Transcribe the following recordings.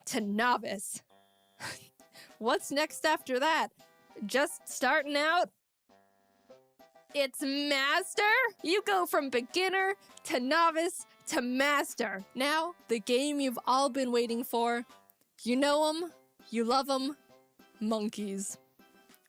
to novice. What's next after that? Just starting out? It's master? You go from beginner to novice to master. Now, the game you've all been waiting for. You know them, you love them, monkeys.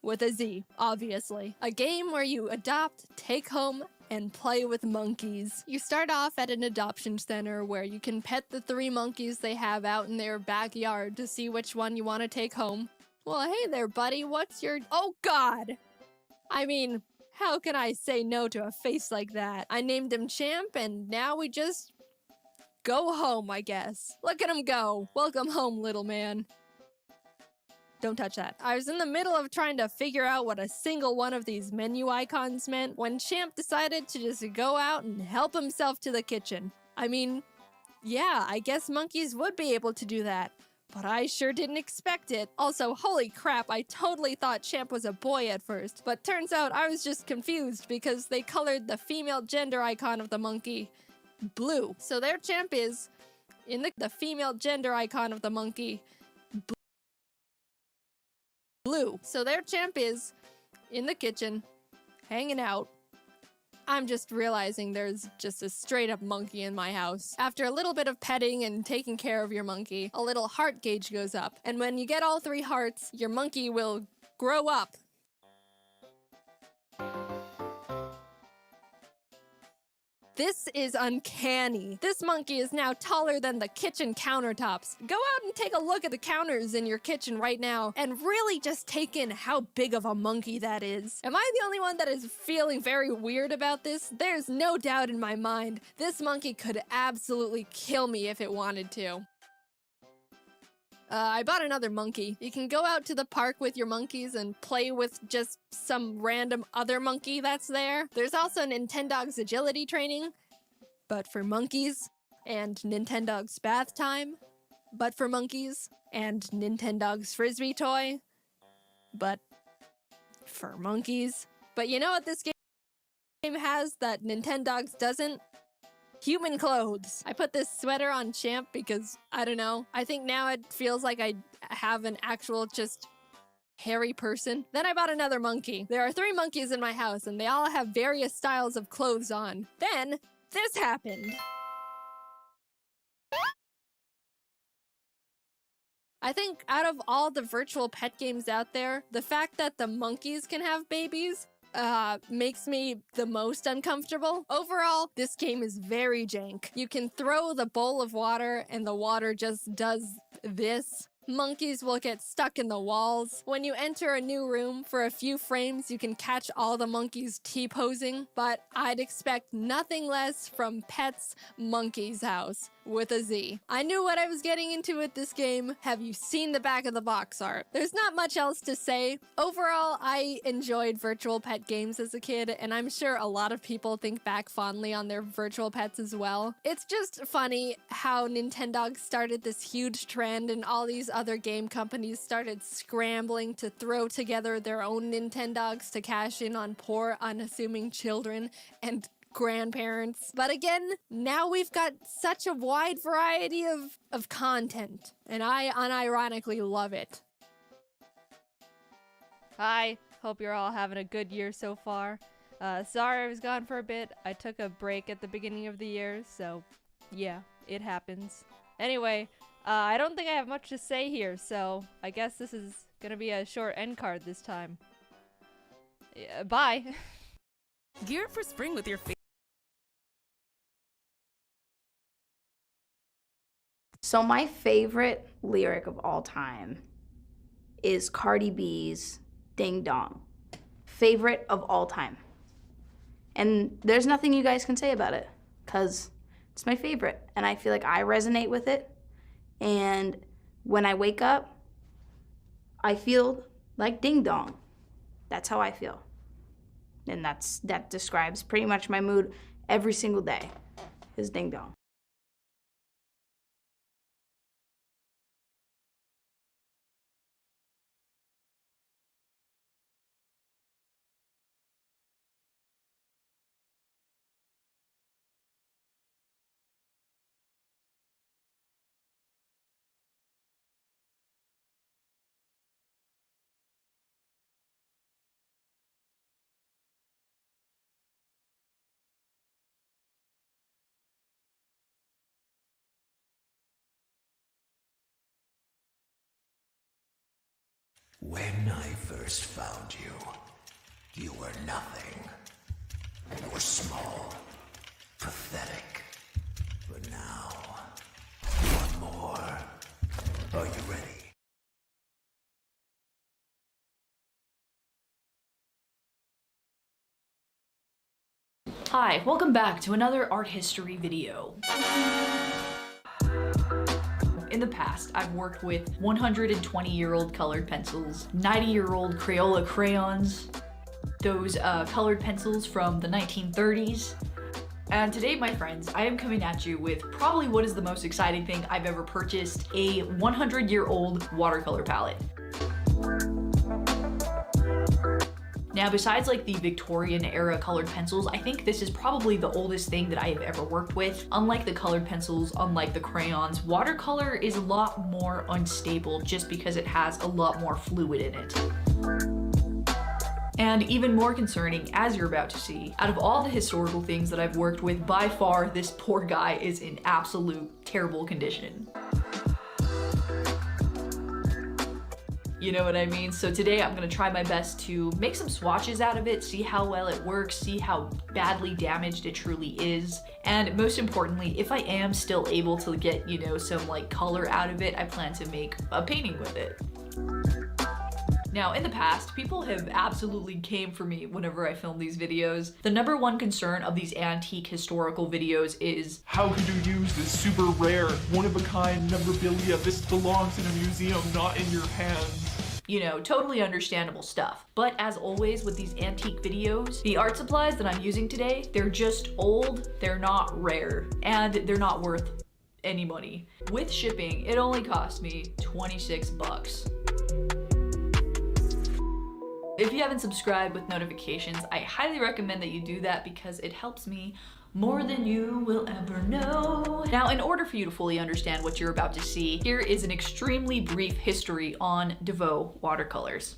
With a Z, obviously. A game where you adopt, take home, and play with monkeys. You start off at an adoption center where you can pet the 3 monkeys they have out in their backyard to see which one you want to take home. Well, hey there, buddy, what's your— Oh, God! I mean, how can I say no to a face like that? I named him Champ, and now we just go home, I guess. Look at him go. Welcome home, little man. Don't touch that. I was in the middle of trying to figure out what a single one of these menu icons meant when Champ decided to just go out and help himself to the kitchen. I mean, yeah, I guess monkeys would be able to do that, but I sure didn't expect it. Also, holy crap, I totally thought Champ was a boy at first, but turns out I was just confused because they colored the female gender icon of the monkey blue. So there Champ is, in the female gender icon of the monkey blue. So there Champ is, in the kitchen, hanging out. I'm just realizing there's just a straight up monkey in my house. After a little bit of petting and taking care of your monkey, a little heart gauge goes up. And when you get all 3 hearts, your monkey will grow up. This is uncanny. This monkey is now taller than the kitchen countertops. Go out and take a look at the counters in your kitchen right now and really just take in how big of a monkey that is. Am I the only one that is feeling very weird about this? There's no doubt in my mind. This monkey could absolutely kill me if it wanted to. I bought another monkey. You can go out to the park with your monkeys and play with just some random other monkey that's there. There's also Nintendogs agility training, but for monkeys, and Nintendogs bath time, but for monkeys, and Nintendogs frisbee toy, but for monkeys. But you know what this game has that Nintendogs doesn't? Human clothes. I put this sweater on Champ because, I don't know, I think now it feels like I have an actual just hairy person. Then I bought another monkey. There are 3 monkeys in my house and they all have various styles of clothes on. Then, this happened. I think out of all the virtual pet games out there, the fact that the monkeys can have babies makes me the most uncomfortable. Overall, this game is very jank. You can throw the bowl of water and the water just does this. Monkeys will get stuck in the walls. When you enter a new room, for a few frames, you can catch all the monkeys T-posing, but I'd expect nothing less from Pets Monkey's House with a Z. I knew what I was getting into with this game. Have you seen the back of the box art? There's not much else to say. Overall, I enjoyed virtual pet games as a kid, and I'm sure a lot of people think back fondly on their virtual pets as well. It's just funny how Nintendo started this huge trend and all these other game companies started scrambling to throw together their own Nintendogs to cash in on poor, unassuming children and grandparents. But again, now we've got such a wide variety of content, and I unironically love it. Hi, hope you're all having a good year so far. Sorry I was gone for a bit. I took a break at the beginning of the year, so yeah, it happens. Anyway, I don't think I have much to say here, so I guess this is gonna be a short end card this time. Yeah, bye! Gear up for spring with your So my favorite lyric of all time is Cardi B's Ding Dong. Favorite of all time. And there's nothing you guys can say about it, because it's my favorite, and I feel like I resonate with it. And when I wake up, I feel like ding dong. That's how I feel. And that describes pretty much my mood every single day, is ding dong. When I first found you, you were nothing. You were small, pathetic. But now, you are more. Are you ready? Hi, welcome back to another art history video. In the past, I've worked with 120-year-old colored pencils, 90-year-old Crayola crayons, those colored pencils from the 1930s. And today, my friends, I am coming at you with probably what is the most exciting thing I've ever purchased, a 100-year-old watercolor palette. Now, besides like the Victorian era colored pencils, I think this is probably the oldest thing that I have ever worked with. Unlike the colored pencils, unlike the crayons, watercolor is a lot more unstable just because it has a lot more fluid in it. And even more concerning, as you're about to see, out of all the historical things that I've worked with, by far, this poor guy is in absolute terrible condition. You know what I mean? So today I'm gonna try my best to make some swatches out of it, see how well it works, see how badly damaged it truly is. And most importantly, if I am still able to get, you know, some like color out of it, I plan to make a painting with it. Now, in the past, people have absolutely came for me whenever I film these videos. The #1 concern of these antique historical videos is, how could you use this super rare, one-of-a-kind memorabilia? This belongs in a museum, not in your hands. You know, totally understandable stuff. But as always with these antique videos, the art supplies that I'm using today, they're just old, they're not rare, and they're not worth any money. With shipping, it only cost me 26 bucks. If you haven't subscribed with notifications, I highly recommend that you do that because it helps me more than you will ever know. Now, in order for you to fully understand what you're about to see, here is an extremely brief history on DeVoe watercolors.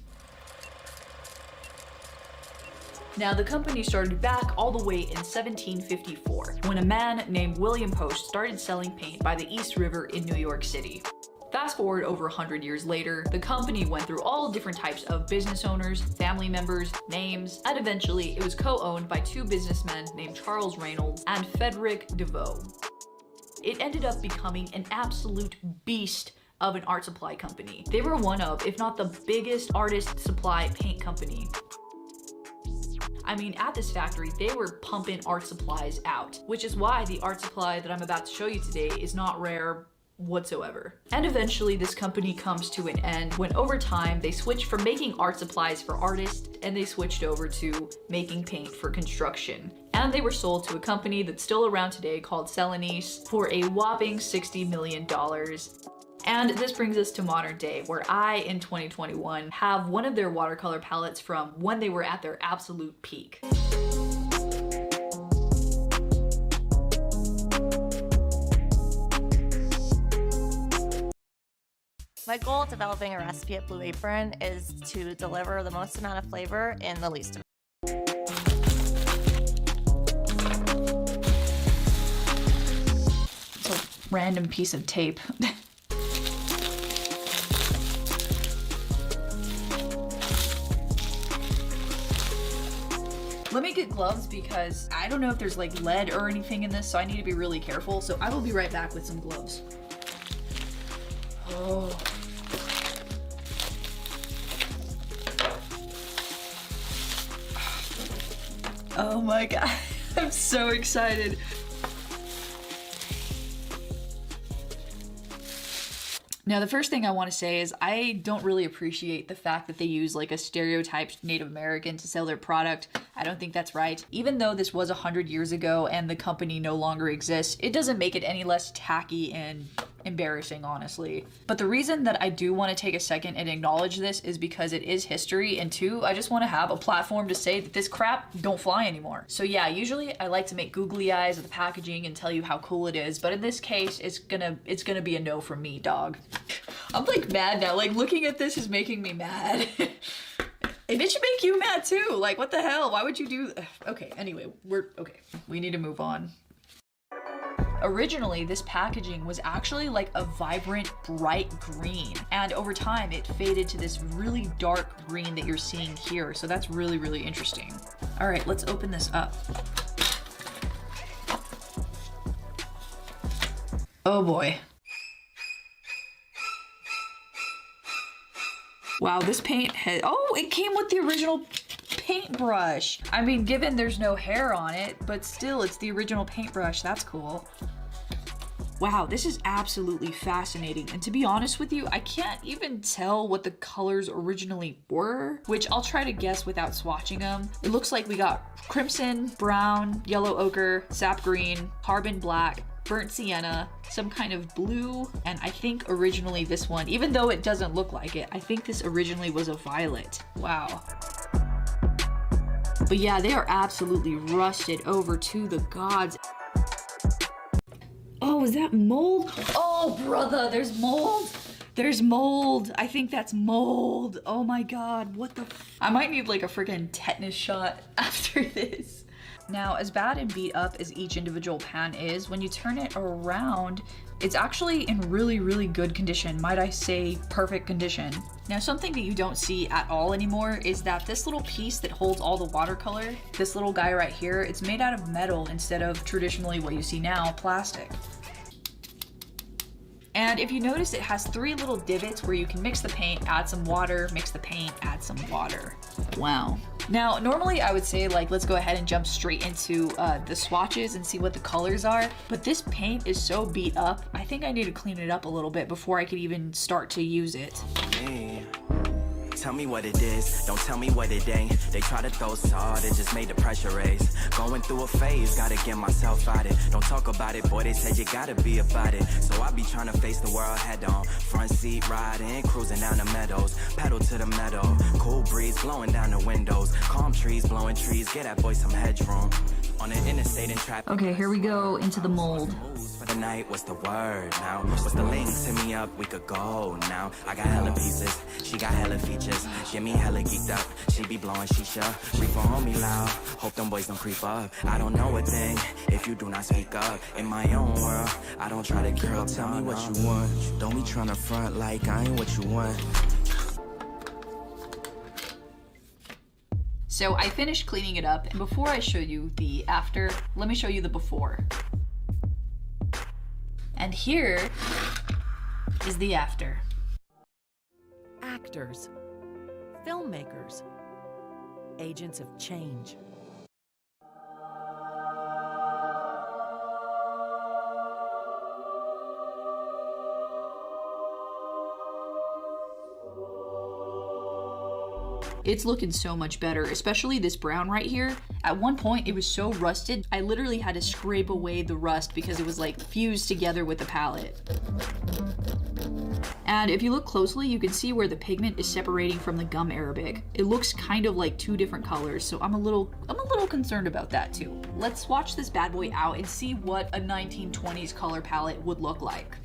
Now, the company started back all the way in 1754, when a man named William Post started selling paint by the East River in New York City. Fast forward over 100 years later, the company went through all different types of business owners, family members, names, and eventually it was co-owned by two businessmen named Charles Reynolds and Frederick DeVoe. It ended up becoming an absolute beast of an art supply company. They were one of, if not the biggest artist supply paint company. I mean, at this factory, they were pumping art supplies out, which is why the art supply that I'm about to show you today is not rare whatsoever. And eventually this company comes to an end when over time they switched from making art supplies for artists and they switched over to making paint for construction. And they were sold to a company that's still around today called Celanese for a whopping $60 million. And this brings us to modern day, where I, in 2021, have one of their watercolor palettes from when they were at their absolute peak. My goal of developing a recipe at Blue Apron is to deliver the most amount of flavor in the least amount. It's a random piece of tape. Let me get gloves because I don't know if there's like lead or anything in this, so I need to be really careful. So I will be right back with some gloves. Oh. Oh my god, I'm so excited. Now, the first thing I want to say is I don't really appreciate the fact that they use like a stereotyped Native American to sell their product. I don't think that's right. Even though this was 100 years ago and the company no longer exists, it doesn't make it any less tacky and embarrassing, honestly. But the reason that I do want to take a second and acknowledge this is because it is history, and two, I just want to have a platform to say that this crap don't fly anymore. So yeah, usually I like to make googly eyes at the packaging and tell you how cool it is, but in this case, it's gonna be a no from me, dog. I'm like mad now. Like looking at this is making me mad. And it should make you mad too. Like what the hell? Why would you do? Okay, anyway, we need to move on. Originally, this packaging was actually like a vibrant, bright green, and over time it faded to this really dark green that you're seeing here, so that's really, really interesting. All right, let's open this up. Oh boy. Wow, this paint has, oh, it came with the original paintbrush. I mean, given there's no hair on it, but still it's the original paintbrush. That's cool. Wow, this is absolutely fascinating. And to be honest with you, I can't even tell what the colors originally were, which I'll try to guess without swatching them. It looks like we got crimson, brown, yellow ochre, sap green, carbon black, burnt sienna, some kind of blue, and I think originally this one, even though it doesn't look like it, I think this originally was a violet. Wow. But yeah, they are absolutely rusted over to the gods. Oh, is that mold? Oh, brother, there's mold. There's mold. I think that's mold. Oh my God, what the I might need like a freaking tetanus shot after this. Now, as bad and beat up as each individual pan is, when you turn it around, it's actually in really, really good condition. Might I say perfect condition. Now, something that you don't see at all anymore is that this little piece that holds all the watercolor, this little guy right here, it's made out of metal instead of traditionally what you see now, plastic. And if you notice, it has 3 little divots where you can mix the paint, add some water, mix the paint, add some water. Wow. Now, normally I would say like, let's go ahead and jump straight into the swatches and see what the colors are. But this paint is so beat up, I think I need to clean it up a little bit before I could even start to use it. Tell me what it is, don't tell me what it ain't. They try to throw salt, it just made the pressure raise. Going through a phase, gotta get myself out it. Don't talk about it, boy, they said you gotta be about it. So I be trying to face the world head on. Front seat riding, cruising down the meadows. Pedal to the meadow, cool breeze blowing down the windows. Calm trees, blowing trees, get that boy some headroom. On the interstate and traffic. Okay, here we go into the mold. For the night, what's the word now? What's the link? Hit me up, we could go now. I got hella pieces, she got hella features. Get me hella geeked up, she be blowing shisha. Reefer on me loud, hope them boys don't creep up. I don't know a thing if you do not speak up. In my own world, I don't try to girl, tell me what you want. Don't be trying to front like I ain't what you want. So I finished cleaning it up, and before I show you the after, let me show you the before. And here is the after. Actors, filmmakers, agents of change. It's looking so much better, especially this brown right here. At one point, it was so rusted, I literally had to scrape away the rust because it was like fused together with the palette. And if you look closely, you can see where the pigment is separating from the gum arabic. It looks kind of like 2 different colors, so I'm a little concerned about that too. Let's swatch this bad boy out and see what a 1920s color palette would look like.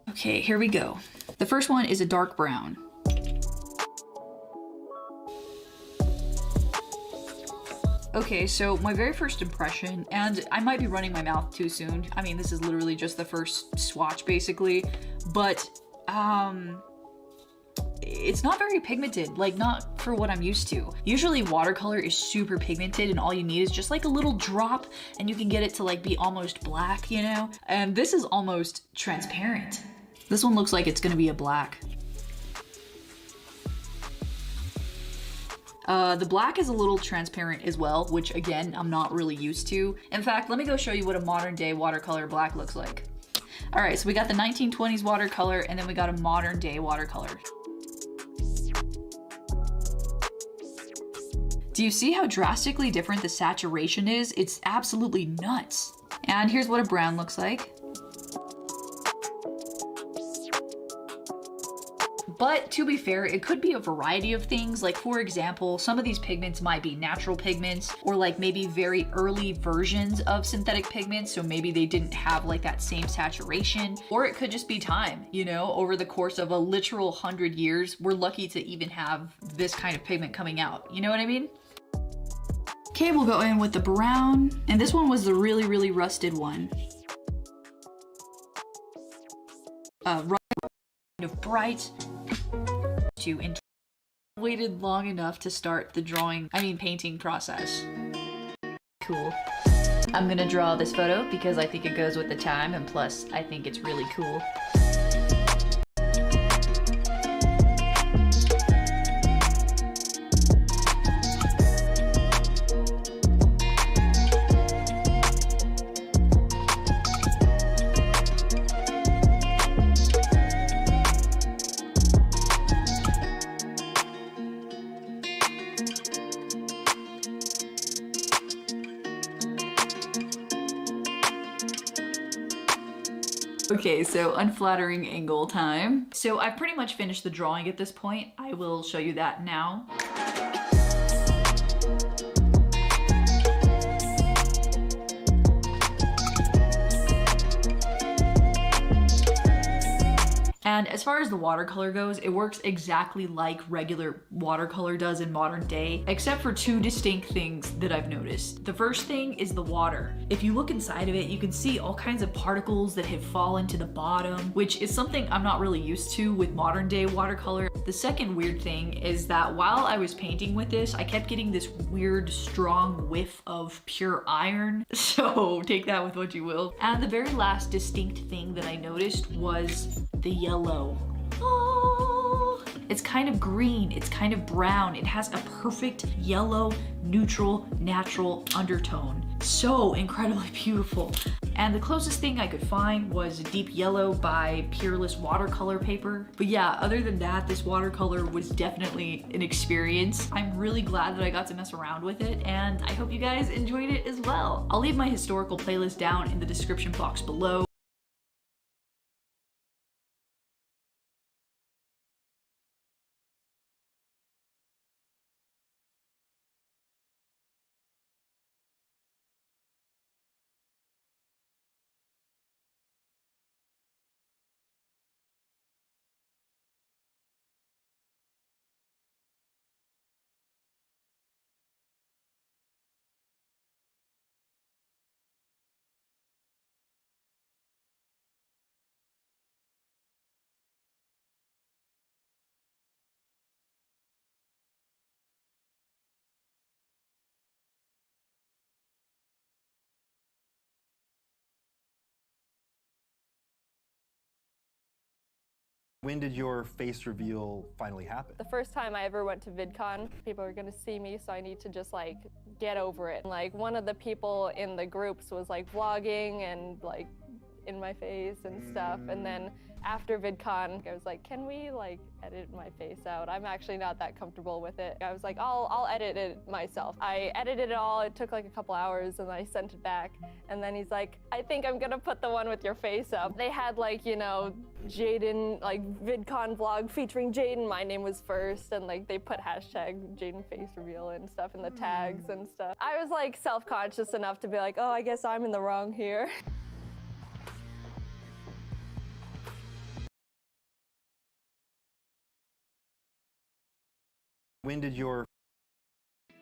Okay, here we go. The first one is a dark brown. Okay, so my very first impression, and I might be running my mouth too soon. I mean, this is literally just the first swatch basically, but it's not very pigmented, like not for what I'm used to. Usually watercolor is super pigmented and all you need is just like a little drop and you can get it to like be almost black, you know? And this is almost transparent. This one looks like it's gonna be a black. The black is a little transparent as well, which again, I'm not really used to. In fact, let me go show you what a modern day watercolor black looks like. All right, so we got the 1920s watercolor and then we got a modern day watercolor. Do you see how drastically different the saturation is? It's absolutely nuts. And here's what a brown looks like. But to be fair, it could be a variety of things. Like for example, some of these pigments might be natural pigments or like maybe very early versions of synthetic pigments. So maybe they didn't have like that same saturation, or it could just be time, you know, over the course of a literal 100 years, we're lucky to even have this kind of pigment coming out. You know what I mean? Okay, we'll go in with the brown. And this one was the really, really rusted one. Kind of bright. Waited long enough to start the painting process. Cool. I'm gonna draw this photo because I think it goes with the time, and plus I think it's really cool. Okay, so unflattering angle time. So I've pretty much finished the drawing at this point. I will show you that now. And as far as the watercolor goes, it works exactly like regular watercolor does in modern day, except for two distinct things that I've noticed. The first thing is the water. If you look inside of it, you can see all kinds of particles that have fallen to the bottom, which is something I'm not really used to with modern day watercolor. The second weird thing is that while I was painting with this, I kept getting this weird, strong whiff of pure iron. So take that with what you will. And the very last distinct thing that I noticed was the yellow. Oh, it's kind of green, it's kind of brown. It has a perfect yellow, neutral, natural undertone. So incredibly beautiful. And the closest thing I could find was Deep Yellow by Peerless watercolor paper. But yeah, other than that, this watercolor was definitely an experience. I'm really glad that I got to mess around with it, and I hope you guys enjoyed it as well. I'll leave my historical playlist down in the description box below. When did your face reveal finally happen? The first time I ever went to VidCon, people are gonna see me, so I need to just like get over it. Like one of the people in the groups was like vlogging and like in my face and stuff, and then after VidCon, I was like, can we like edit my face out? I'm actually not that comfortable with it. I was like, I'll edit it myself. I edited it all. It took like a couple hours and I sent it back. And then he's like, I think I'm gonna put the one with your face up. They had like, you know, Jaiden, like VidCon vlog featuring Jaiden. My name was first, and like they put hashtag Jaiden face reveal and stuff in the tags and stuff. I was like self-conscious enough to be like, oh, I guess I'm in the wrong here. When did your...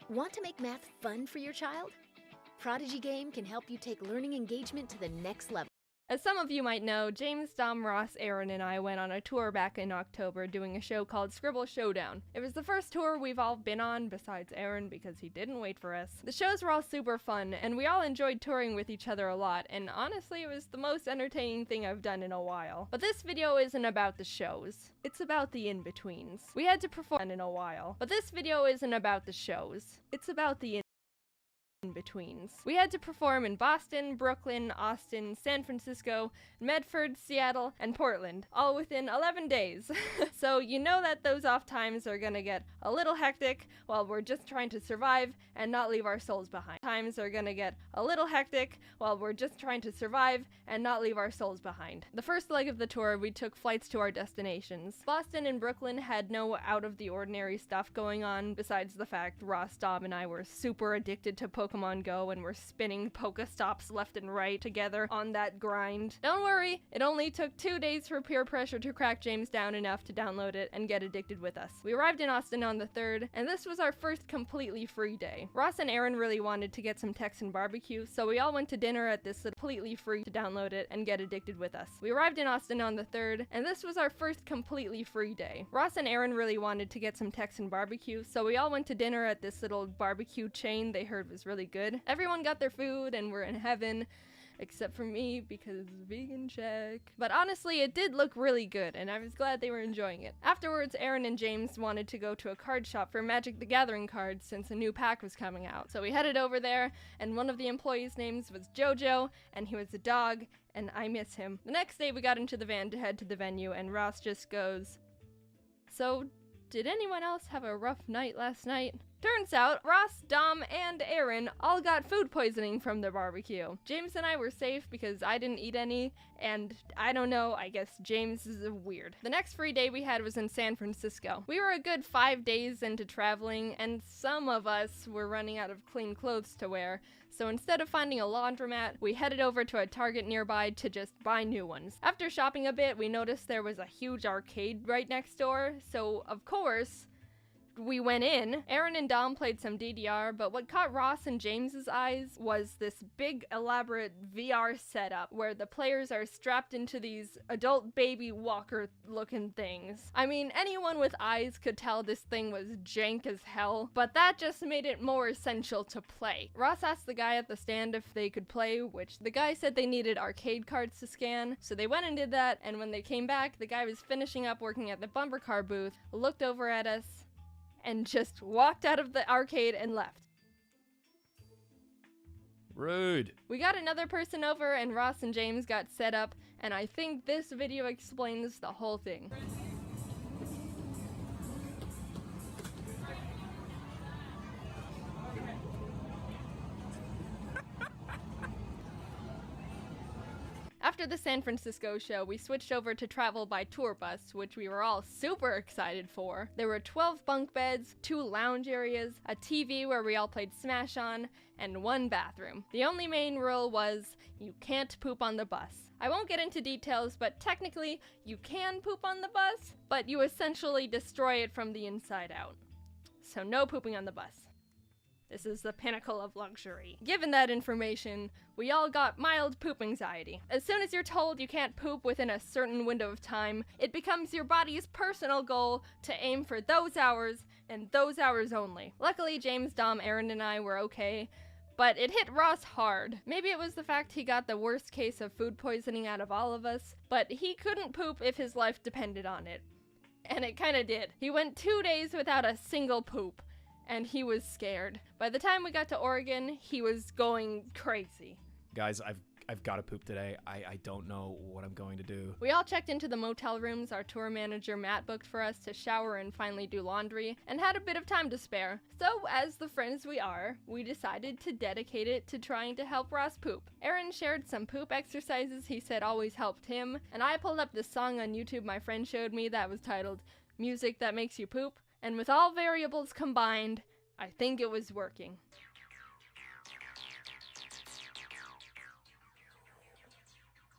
Want to make math fun for your child? Prodigy Game can help you take learning engagement to the next level. As some of you might know, James, Dom, Ross, Aaron, and I went on a tour back in October doing a show called Scribble Showdown. It was the first tour we've all been on, besides Aaron, because he didn't wait for us. The shows were all super fun, and we all enjoyed touring with each other a lot, and honestly, it was the most entertaining thing I've done in a while. But this video isn't about the shows. It's about the in-betweens. We had to perform in a while. But this video isn't about the shows. It's about the in-betweens. We had to perform in Boston, Brooklyn, Austin, San Francisco, Medford, Seattle, and Portland, all within 11 days. So you know that those off times are gonna get a little hectic while we're just trying to survive and not leave our souls behind. Times are gonna get a little hectic while we're just trying to survive and not leave our souls behind. The first leg of the tour, we took flights to our destinations. Boston and Brooklyn had no out-of-the-ordinary stuff going on besides the fact Ross, Dom, and I were super addicted to Pokemon Go and were spinning Pokestops left and right together on that grind. Don't worry, it only took 2 days for peer pressure to crack James down enough to download it and get addicted with us. We arrived in Austin on the 3rd, and this was our first completely free day. Ross and Aaron really wanted to get some Texan barbecue, so we all went to dinner at this completely free to download it and get addicted with us. We arrived in Austin on the 3rd, and this was our first completely free day. Ross and Aaron really wanted to get some Texan barbecue, so we all went to dinner at this little barbecue chain they heard was really good. Everyone got their food and we're in heaven, except for me because vegan check. But honestly, it did look really good and I was glad they were enjoying it. Afterwards, Aaron and James wanted to go to a card shop for Magic the Gathering cards since a new pack was coming out. So we headed over there and one of the employees' names was Jojo and he was a dog and I miss him. The next day we got into the van to head to the venue and Ross just goes, "So, did anyone else have a rough night last night?" Turns out, Ross, Dom, and Aaron all got food poisoning from their barbecue. James and I were safe because I didn't eat any, and I don't know, I guess James is weird. The next free day we had was in San Francisco. We were a good 5 days into traveling, and some of us were running out of clean clothes to wear, so instead of finding a laundromat, we headed over to a Target nearby to just buy new ones. After shopping a bit, we noticed there was a huge arcade right next door, so of course, we went in. Aaron and Dom played some DDR, but what caught Ross and James's eyes was this big elaborate VR setup where the players are strapped into these adult baby walker looking things. I mean, anyone with eyes could tell this thing was jank as hell, but that just made it more essential to play. Ross asked the guy at the stand if they could play, which the guy said they needed arcade cards to scan, so they went and did that, and when they came back, the guy was finishing up working at the bumper car booth, looked over at us, and just walked out of the arcade and left. Rude. We got another person over and Ross and James got set up, and I think this video explains the whole thing. After the San Francisco show, we switched over to travel by tour bus, which we were all super excited for. There were 12 bunk beds, 2 lounge areas, a TV where we all played Smash on, and 1 bathroom. The only main rule was, you can't poop on the bus. I won't get into details, but technically, you can poop on the bus, but you essentially destroy it from the inside out. So no pooping on the bus. This is the pinnacle of luxury. Given that information, we all got mild poop anxiety. As soon as you're told you can't poop within a certain window of time, it becomes your body's personal goal to aim for those hours and those hours only. Luckily, James, Dom, Aaron, and I were okay, but it hit Ross hard. Maybe it was the fact he got the worst case of food poisoning out of all of us, but he couldn't poop if his life depended on it. And it kinda did. He went 2 days without a single poop. And he was scared. By the time we got to Oregon, he was going crazy. Guys, I've got to poop today. I don't know what I'm going to do. We all checked into the motel rooms our tour manager Matt booked for us to shower and finally do laundry, and had a bit of time to spare. So, as the friends we are, we decided to dedicate it to trying to help Ross poop. Aaron shared some poop exercises he said always helped him, and I pulled up this song on YouTube my friend showed me that was titled Music That Makes You Poop. And with all variables combined, I think it was working.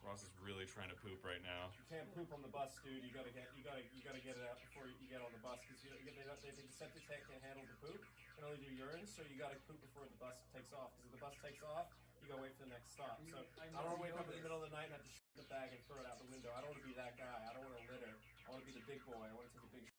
Ross is really trying to poop right now. You can't poop on the bus, dude. You gotta get it out before you get on the bus, because they think the septic tank can't handle the poop. Can only do urine, so you gotta poop before the bus takes off. Because if the bus takes off, you gotta wait for the next stop. So I don't want to wake up in the middle of the night and have to shit in the bag and throw it out the window. I don't want to be that guy. I don't want to litter. I want to be the big boy. I want to take a big.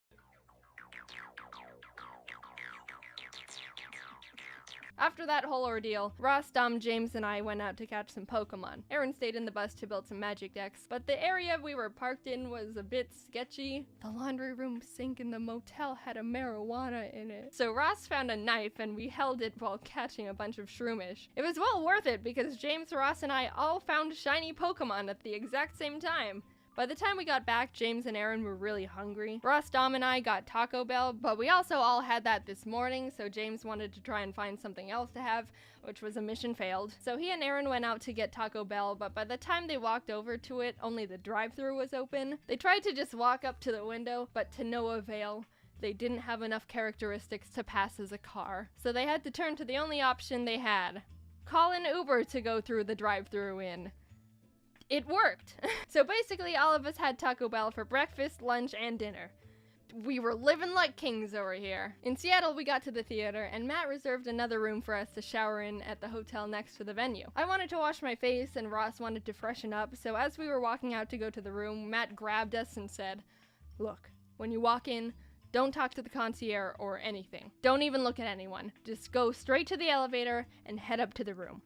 After that whole ordeal, Ross, Dom, James, and I went out to catch some Pokemon. Aaron stayed in the bus to build some magic decks, but the area we were parked in was a bit sketchy. The laundry room sink in the motel had a marijuana in it. So Ross found a knife and we held it while catching a bunch of shroomish. It was well worth it because James, Ross, and I all found shiny Pokemon at the exact same time. By the time we got back, James and Aaron were really hungry. Ross, Dom, and I got Taco Bell, but we also all had that this morning, so James wanted to try and find something else to have, which was a mission failed. So he and Aaron went out to get Taco Bell, but by the time they walked over to it, only the drive-thru was open. They tried to just walk up to the window, but to no avail. They didn't have enough characteristics to pass as a car, so they had to turn to the only option they had. Call an Uber to go through the drive-thru in. It worked! So basically all of us had Taco Bell for breakfast, lunch, and dinner. We were living like kings over here. In Seattle, we got to the theater, and Matt reserved another room for us to shower in at the hotel next to the venue. I wanted to wash my face, and Ross wanted to freshen up, so as we were walking out to go to the room, Matt grabbed us and said, "Look, when you walk in, don't talk to the concierge or anything. Don't even look at anyone. Just go straight to the elevator and head up to the room."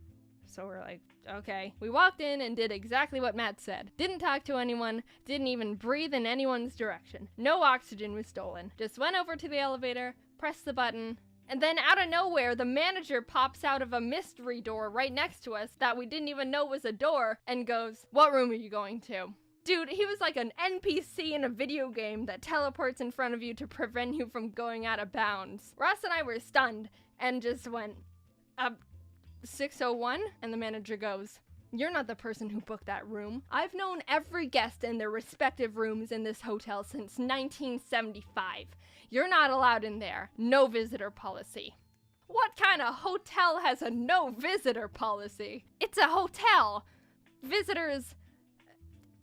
So we're like, okay. We walked in and did exactly what Matt said. Didn't talk to anyone, didn't even breathe in anyone's direction. No oxygen was stolen. Just went over to the elevator, pressed the button, and then out of nowhere, the manager pops out of a mystery door right next to us that we didn't even know was a door and goes, "What room are you going to?" Dude, he was like an NPC in a video game that teleports in front of you to prevent you from going out of bounds. Ross and I were stunned and just went, 601? And the manager goes, "You're not the person who booked that room. I've known every guest in their respective rooms in this hotel since 1975. You're not allowed in there. No visitor policy." What kind of hotel has a no visitor policy? It's a hotel. Visitors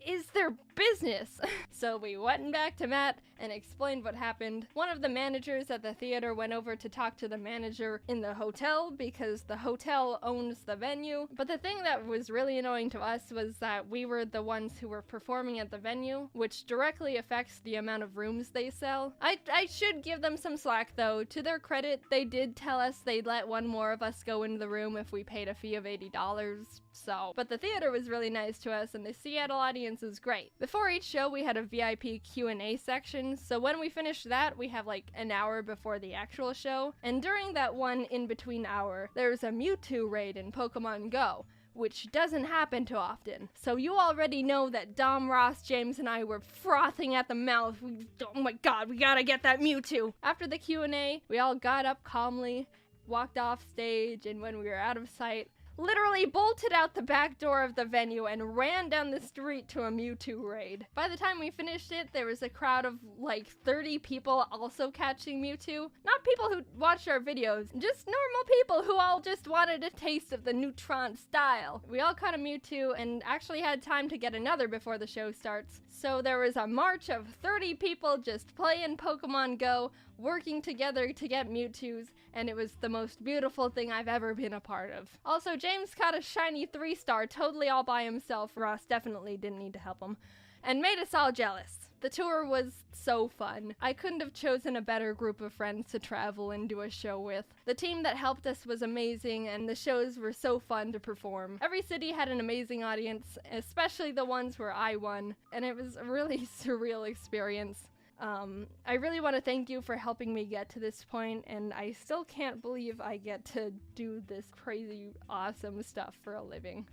is their business. So we went back to Matt and explained what happened. One of the managers at the theater went over to talk to the manager in the hotel because the hotel owns the venue. But the thing that was really annoying to us was that we were the ones who were performing at the venue, which directly affects the amount of rooms they sell. I should give them some slack though. To their credit, they did tell us they'd let one more of us go into the room if we paid a fee of $80. So, but the theater was really nice to us and the Seattle audience was great. Before each show, we had a VIP Q&A section, so when we finished that, we have like an hour before the actual show, and during that one in-between hour, there was a Mewtwo raid in Pokemon Go, which doesn't happen too often. So you already know that Dom, Ross, James, and I were frothing at the mouth. Oh my god, we gotta get that Mewtwo! After the Q&A, we all got up calmly, walked off stage, and when we were out of sight, literally bolted out the back door of the venue and ran down the street to a Mewtwo raid. By the time we finished it, there was a crowd of like 30 people also catching Mewtwo. Not people who watched our videos, just normal people who all just wanted a taste of the Neutron style. We all caught a Mewtwo and actually had time to get another before the show starts. So there was a march of 30 people just playing Pokemon Go, working together to get Mewtwo's, and it was the most beautiful thing I've ever been a part of. Also, James caught a shiny 3-star totally all by himself. Ross definitely didn't need to help him, and made us all jealous. The tour was so fun. I couldn't have chosen a better group of friends to travel and do a show with. The team that helped us was amazing, and the shows were so fun to perform. Every city had an amazing audience, especially the ones where I won, and it was a really surreal experience. I really want to thank you for helping me get to this point, and I still can't believe I get to do this crazy, awesome stuff for a living.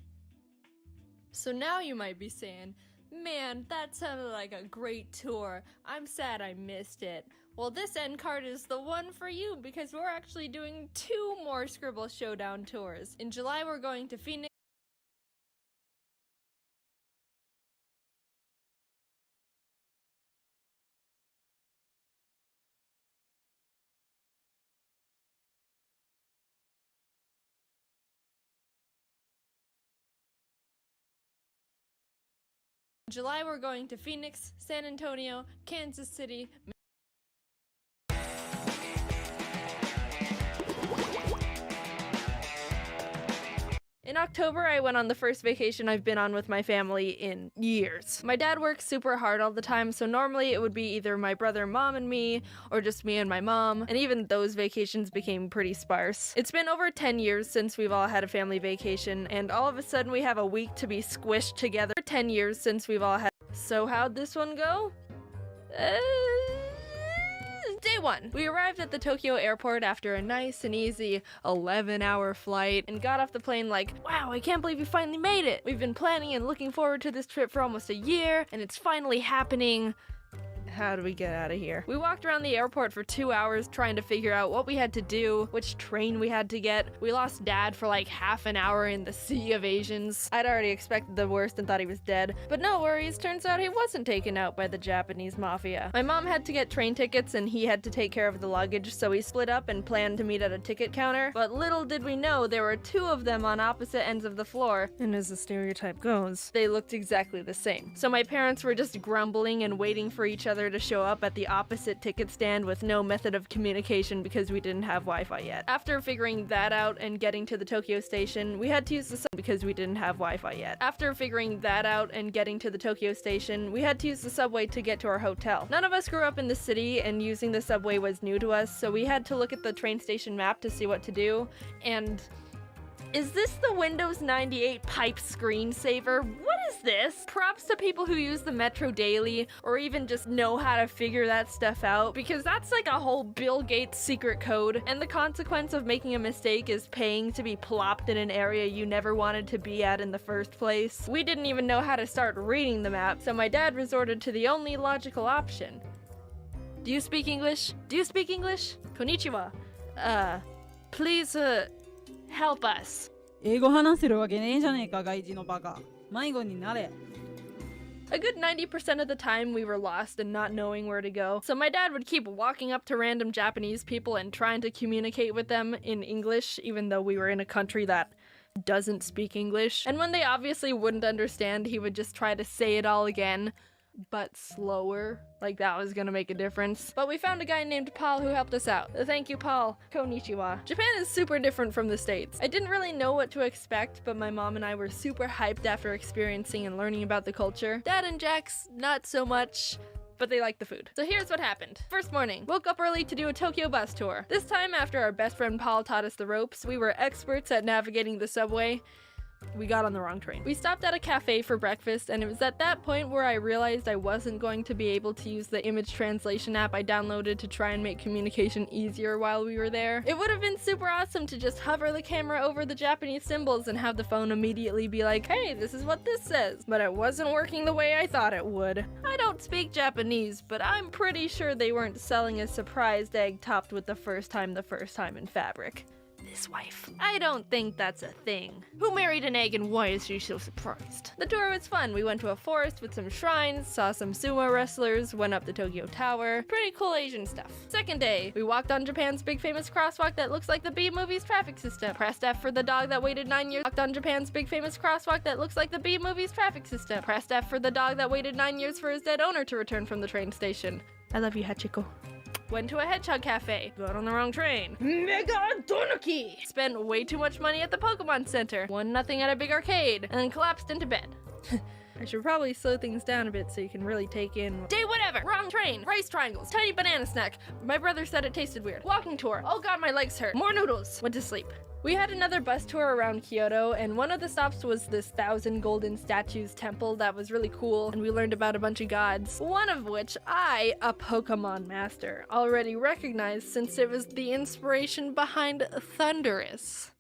So now you might be saying, "Man, that sounded like a great tour. I'm sad I missed it." Well, this end card is the one for you because we're actually doing 2 more Scribble Showdown tours. In July, we're going to Phoenix. In July, we're going to Phoenix, San Antonio, Kansas City. In In October, I went on the first vacation I've been on with my family in years. My dad works super hard all the time, so normally it would be either my brother, mom, and me, or just me and my mom, and even those vacations became pretty sparse. It's been over 10 years since we've all had a family vacation, and all of a sudden we have a week to be squished together. 10 years since we've all had. So how'd this one go? Day 1. We arrived at the Tokyo airport after a nice and easy 11-hour flight and got off the plane like, wow, I can't believe we finally made it. We've been planning and looking forward to this trip for almost a year, and it's finally happening. How do we get out of here? We walked around the airport for 2 hours trying to figure out what we had to do, which train we had to get. We lost Dad for like half an hour in the sea of Asians. I'd already expected the worst and thought he was dead, but no worries, turns out he wasn't taken out by the Japanese mafia. My mom had to get train tickets and he had to take care of the luggage, so we split up and planned to meet at a ticket counter, but little did we know there were 2 of them on opposite ends of the floor, and as the stereotype goes, they looked exactly the same. So my parents were just grumbling and waiting for each other to show up at the opposite ticket stand with no method of communication because we didn't have Wi-Fi yet. After figuring that out and getting to the Tokyo station, we had to use the subway because we didn't have Wi-Fi yet. After figuring that out and getting to the Tokyo station, we had to use the subway to get to our hotel. None of us grew up in the city and using the subway was new to us, so we had to look at the train station map to see what to do, and is this the Windows 98 pipe screensaver? What is this? Props to people who use the Metro daily or even just know how to figure that stuff out, because that's like a whole Bill Gates secret code, and the consequence of making a mistake is paying to be plopped in an area you never wanted to be at in the first place. We didn't even know how to start reading the map, so my dad resorted to the only logical option. Do you speak English? Do you speak English? Konnichiwa. Please, help us. 英語話せるわけねえじゃねえか、外人のバカ。迷子になれ。A good 90% of the time we were lost and not knowing where to go, so my dad would keep walking up to random Japanese people and trying to communicate with them in English, even though we were in a country that doesn't speak English. And when they obviously wouldn't understand, he would just try to say it all again, but slower, like that was gonna make a difference. But we found a guy named Paul who helped us out. Thank you, Paul. Konnichiwa. Japan is super different from the States. I didn't really know what to expect, but my mom and I were super hyped after experiencing and learning about the culture. Dad and Jax, not so much, but they liked the food. So here's what happened. First morning, woke up early to do a Tokyo bus tour. This time, after our best friend Paul taught us the ropes, we were experts at navigating the subway. We got on the wrong train. We stopped at a cafe for breakfast, and it was at that point where I realized I wasn't going to be able to use the image translation app I downloaded to try and make communication easier while we were there. It would have been super awesome to just hover the camera over the Japanese symbols and have the phone immediately be like, hey, this is what this says. But it wasn't working the way I thought it would. I don't speak Japanese, but I'm pretty sure they weren't selling a surprised egg topped with the first time in fabric. His wife. I don't think that's a thing. Who married an egg and why is she so surprised? The tour was fun. We went to a forest with some shrines, saw some sumo wrestlers, went up the Tokyo Tower. Pretty cool Asian stuff. Second day, we walked on Japan's big famous crosswalk that looks like the B-movie's traffic system. Pressed F for the dog that waited 9 years. Walked on Japan's big famous crosswalk that looks like the B-movie's traffic system. Pressed F for the dog that waited 9 years for his dead owner to return from the train station. I love you, Hachiko. Went to a hedgehog cafe. Got on the wrong train. Mega Donuki! Spent way too much money at the Pokemon Center. Won nothing at a big arcade. And then collapsed into bed. I should probably slow things down a bit so you can really take in. Day whatever! Wrong train! Rice triangles! Tiny banana snack! My brother said it tasted weird. Walking tour! Oh god, my legs hurt! More noodles! Went to sleep. We had another bus tour around Kyoto, and one of the stops was this 1,000 golden statues temple that was really cool, and we learned about a bunch of gods, one of which I, a Pokemon master, already recognized since it was the inspiration behind Thundurus.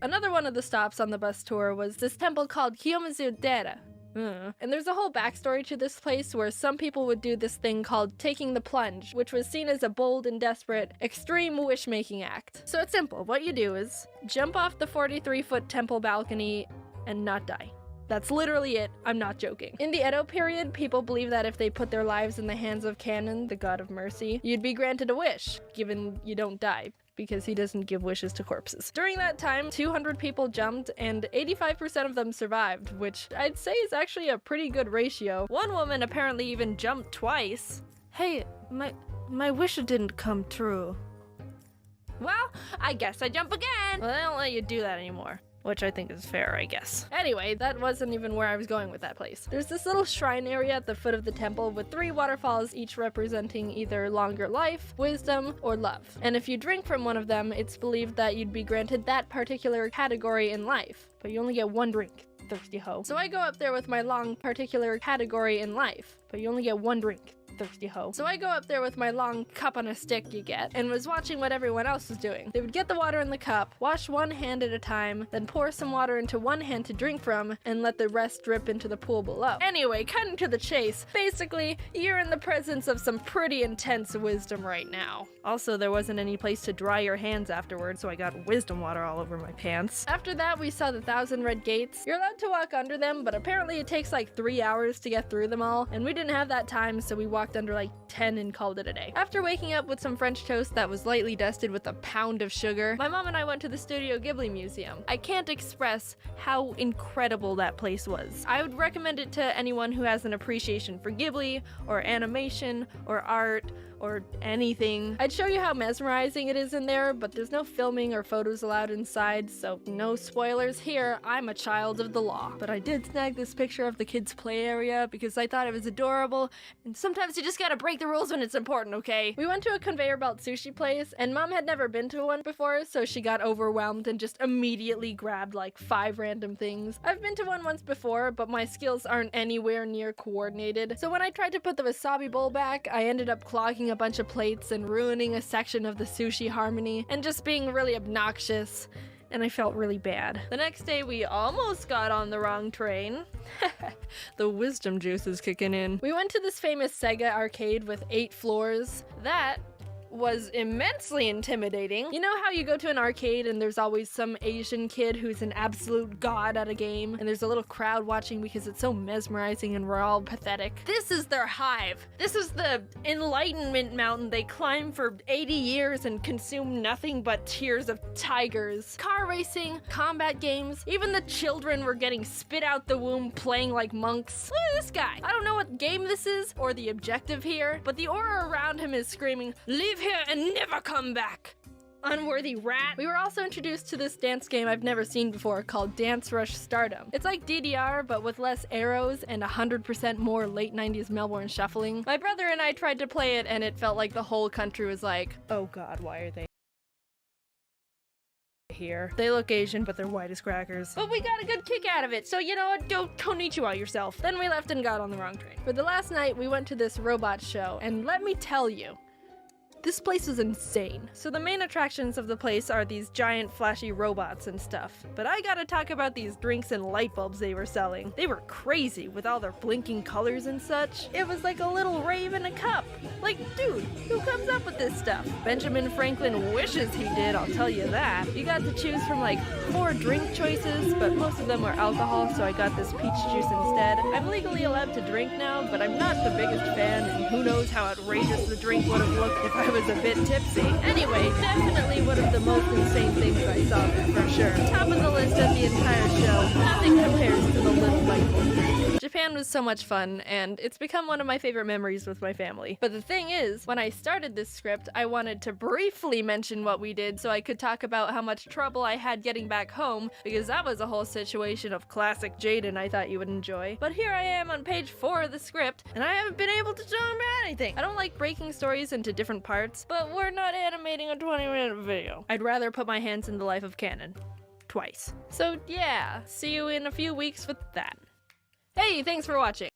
Another one of the stops on the bus tour was this temple called Kiyomizu-dera. And there's a whole backstory to this place where some people would do this thing called taking the plunge, which was seen as a bold and desperate, extreme wish-making act. So it's simple. What you do is jump off the 43-foot temple balcony and not die. That's literally it. I'm not joking. In the Edo period, people believed that if they put their lives in the hands of Kannon, the god of mercy, you'd be granted a wish, given you don't die, because he doesn't give wishes to corpses. During that time, 200 people jumped, and 85% of them survived, which I'd say is actually a pretty good ratio. One woman apparently even jumped twice. Hey, my wish didn't come true. Well, I guess I jump again. Well, they don't let you do that anymore, which I think is fair, I guess. Anyway, that wasn't even where I was going with that place. There's this little shrine area at the foot of the temple with 3 waterfalls, each representing either longer life, wisdom, or love. And if you drink from one of them, it's believed that you'd be granted that particular category in life. But you only get 1 drink, thirsty hoe. So I go up there with my long particular category in life, but you only get 1 drink, thirsty hoe. So I go up there with my long cup on a stick you get, and was watching what everyone else was doing. They would get the water in the cup, wash one hand at a time, then pour some water into one hand to drink from, and let the rest drip into the pool below. Anyway, cutting to the chase, basically, you're in the presence of some pretty intense wisdom right now. Also, there wasn't any place to dry your hands afterwards, so I got wisdom water all over my pants. After that, we saw the 1,000 red gates. You're allowed to walk under them, but apparently it takes like 3 hours to get through them all, and we didn't have that time, so we walked under like 10 and called it a day. After waking up with some French toast that was lightly dusted with a pound of sugar, my mom and I went to the Studio Ghibli Museum. I can't express how incredible that place was. I would recommend it to anyone who has an appreciation for Ghibli, or animation, or art, or anything. I'd show you how mesmerizing it is in there, but there's no filming or photos allowed inside, so no spoilers here. I'm a child of the law. But I did snag this picture of the kids' play area because I thought it was adorable, and sometimes you just gotta break the rules when it's important, okay? We went to a conveyor belt sushi place, and Mom had never been to one before, so she got overwhelmed and just immediately grabbed like 5 random things. I've been to one once before, but my skills aren't anywhere near coordinated, so when I tried to put the wasabi bowl back, I ended up clogging a bunch of plates and ruining a section of the sushi harmony and just being really obnoxious, and I felt really bad. The next day we almost got on the wrong train. The wisdom juice is kicking in. We went to this famous Sega arcade with 8 floors. That was immensely intimidating. You know how you go to an arcade and there's always some Asian kid who's an absolute god at a game, and there's a little crowd watching because it's so mesmerizing and we're all pathetic? This is their hive. This is the enlightenment mountain they climb for 80 years and consume nothing but tears of tigers. Car racing, combat games, even the children were getting spit out the womb playing like monks. Look at this guy. I don't know what game this is or the objective here, but the aura around him is screaming, "Leave here and never come back, unworthy rat." We were also introduced to this dance game I've never seen before called Dance Rush Stardom. It's like DDR, but with less arrows and 100% more late 90s Melbourne shuffling. My brother and I tried to play it, and it felt like the whole country was like, oh god, why are they here? They look Asian, but they're white as crackers. But we got a good kick out of it, so you know what, go konnichiwa yourself. Then we left and got on the wrong train. For the last night, we went to this robot show, and let me tell you, this place was insane. So the main attractions of the place are these giant flashy robots and stuff. But I gotta talk about these drinks and light bulbs they were selling. They were crazy with all their blinking colors and such. It was like a little rave in a cup. Like, dude, who comes up with this stuff? Benjamin Franklin wishes he did, I'll tell you that. You got to choose from like 4 drink choices, but most of them were alcohol, so I got this peach juice instead. I'm legally allowed to drink now, but I'm not the biggest fan, and who knows how outrageous the drink would have looked if I was a bit tipsy. Anyway, definitely one of the most insane things I saw there, for sure. Top of the list of the entire show. Nothing compares to the little light bulb. Japan was so much fun, and it's become one of my favorite memories with my family. But the thing is, when I started this script, I wanted to briefly mention what we did so I could talk about how much trouble I had getting back home, because that was a whole situation of classic Jaiden I thought you would enjoy. But here I am on page 4 of the script, and I haven't been able to talk about anything. I don't like breaking stories into different parts, but we're not animating a 20-minute video. I'd rather put my hands in the life of canon. Twice. So yeah, see you in a few weeks with that. Hey, thanks for watching.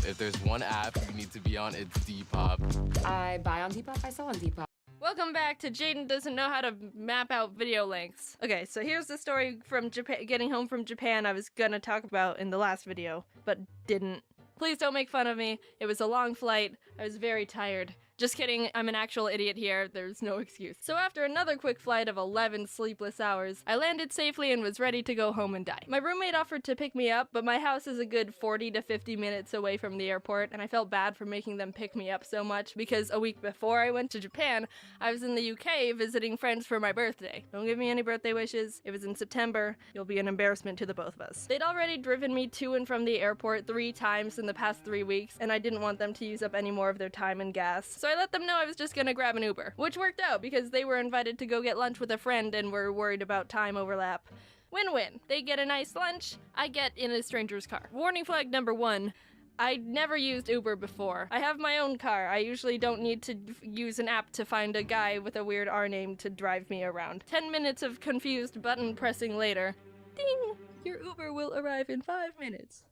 If there's one app you need to be on, it's Depop. I buy on Depop, I sell on Depop. Welcome back to Jaiden Doesn't Know How to Map Out Video Lengths. Okay, so here's the story from Japan, getting home from Japan I was gonna talk about in the last video, but didn't. Please don't make fun of me. It was a long flight. I was very tired. Just kidding, I'm an actual idiot here, there's no excuse. So after another quick flight of 11 sleepless hours, I landed safely and was ready to go home and die. My roommate offered to pick me up, but my house is a good 40 to 50 minutes away from the airport, and I felt bad for making them pick me up so much because a week before I went to Japan, I was in the UK visiting friends for my birthday. Don't give me any birthday wishes. It was in September. You'll be an embarrassment to the both of us. They'd already driven me to and from the airport 3 times in the past 3 weeks, and I didn't want them to use up any more of their time and gas. So I let them know I was just gonna grab an Uber, which worked out because they were invited to go get lunch with a friend and were worried about time overlap. Win-win. They get a nice lunch, I get in a stranger's car. Warning flag number 1. I never used Uber before. I have my own car. I usually don't need to use an app to find a guy with a weird R name to drive me around. 10 minutes of confused button pressing later. Ding! Your Uber will arrive in 5 minutes.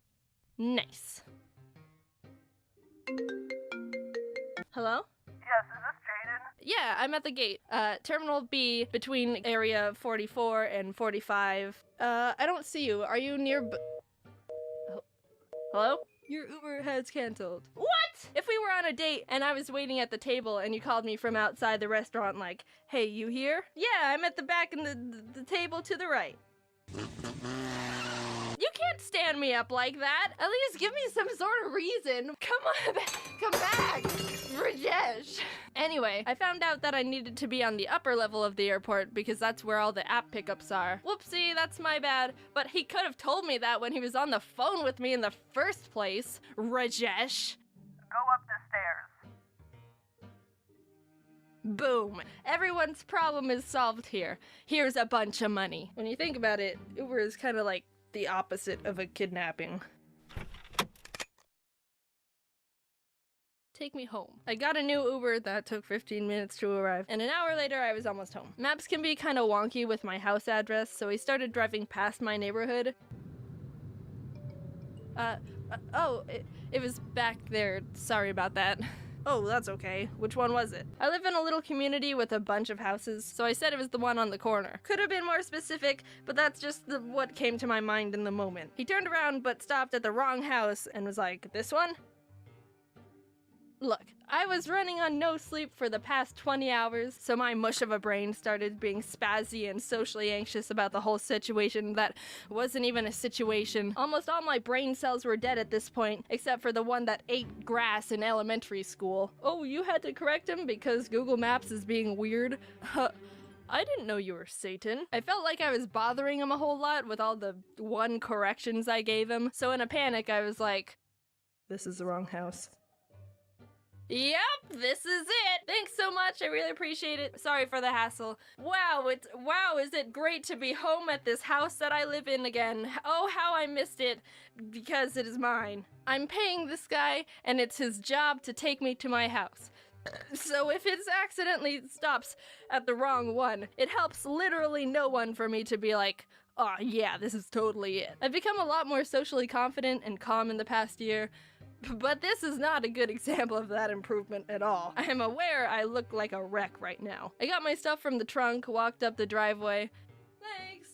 Nice. Hello? Yes, is this Jaiden? Yeah, I'm at the gate. Terminal B between area 44 and 45. I don't see you. Are you near Hello? Your Uber has canceled. What? If we were on a date and I was waiting at the table and you called me from outside the restaurant like, hey, you here? Yeah, I'm at the back in the table to the right. You can't stand me up like that. At least give me some sort of reason. Come on, come back, Rajesh. Anyway, I found out that I needed to be on the upper level of the airport because that's where all the app pickups are. Whoopsie, that's my bad. But he could have told me that when he was on the phone with me in the first place, Rajesh. Go up the stairs. Boom. Everyone's problem is solved here. Here's a bunch of money. When you think about it, Uber is kind of like the opposite of a kidnapping. Take me home. I got a new Uber that took 15 minutes to arrive, and an hour later I was almost home. Maps can be kind of wonky with my house address, so he started driving past my neighborhood. It was back there. Sorry about that. Oh, that's okay. Which one was it? I live in a little community with a bunch of houses, so I said it was the one on the corner. Could have been more specific, but that's just what came to my mind in the moment. He turned around but stopped at the wrong house and was like, this one? Look, I was running on no sleep for the past 20 hours, so my mush of a brain started being spazzy and socially anxious about the whole situation that wasn't even a situation. Almost all my brain cells were dead at this point, except for the one that ate grass in elementary school. Oh, you had to correct him because Google Maps is being weird? I didn't know you were Satan. I felt like I was bothering him a whole lot with all the one corrections I gave him, so in a panic I was like, this is the wrong house. Yep, this is it. Thanks so much. I really appreciate it. Sorry for the hassle. Wow, is it great to be home at this house that I live in again. Oh, how I missed it because it is mine. I'm paying this guy and it's his job to take me to my house. So if it accidentally stops at the wrong one, it helps literally no one for me to be like, oh yeah, this is totally it. I've become a lot more socially confident and calm in the past year. But this is not a good example of that improvement at all. I am aware I look like a wreck right now. I got my stuff from the trunk, walked up the driveway. Thanks.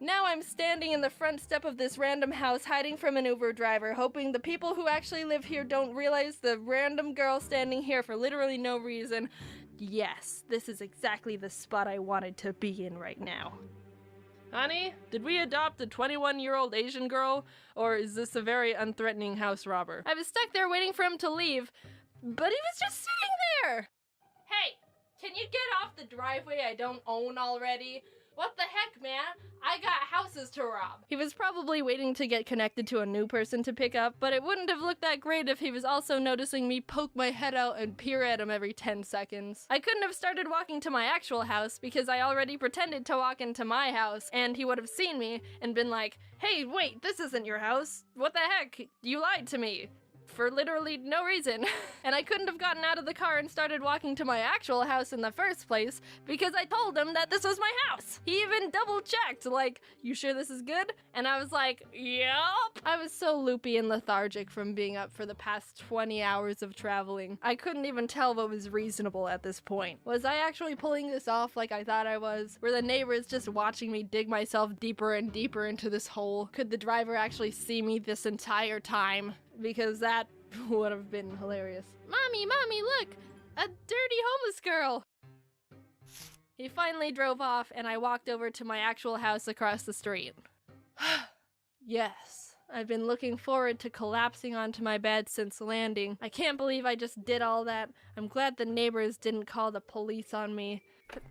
Now I'm standing in the front step of this random house, hiding from an Uber driver, hoping the people who actually live here don't realize the random girl standing here for literally no reason. Yes, this is exactly the spot I wanted to be in right now. Honey, did we adopt a 21-year-old Asian girl, or is this a very unthreatening house robber? I was stuck there waiting for him to leave, but he was just sitting there! Hey, can you get off the driveway I don't own already? What the heck, man? I got houses to rob. He was probably waiting to get connected to a new person to pick up, but it wouldn't have looked that great if he was also noticing me poke my head out and peer at him every 10 seconds. I couldn't have started walking to my actual house because I already pretended to walk into my house, and he would have seen me and been like, hey, wait, this isn't your house. What the heck? You lied to me. For literally no reason. And I couldn't have gotten out of the car and started walking to my actual house in the first place because I told him that this was my house. He even double checked, like, you sure this is good? And I was like, yup. I was so loopy and lethargic from being up for the past 20 hours of traveling. I couldn't even tell what was reasonable at this point. Was I actually pulling this off like I thought I was? Were the neighbors just watching me dig myself deeper and deeper into this hole? Could the driver actually see me this entire time? because that would have been hilarious. Mommy, mommy, look! A dirty homeless girl! He finally drove off, and I walked over to my actual house across the street. Yes, I've been looking forward to collapsing onto my bed since landing. I can't believe I just did all that. I'm glad the neighbors didn't call the police on me. But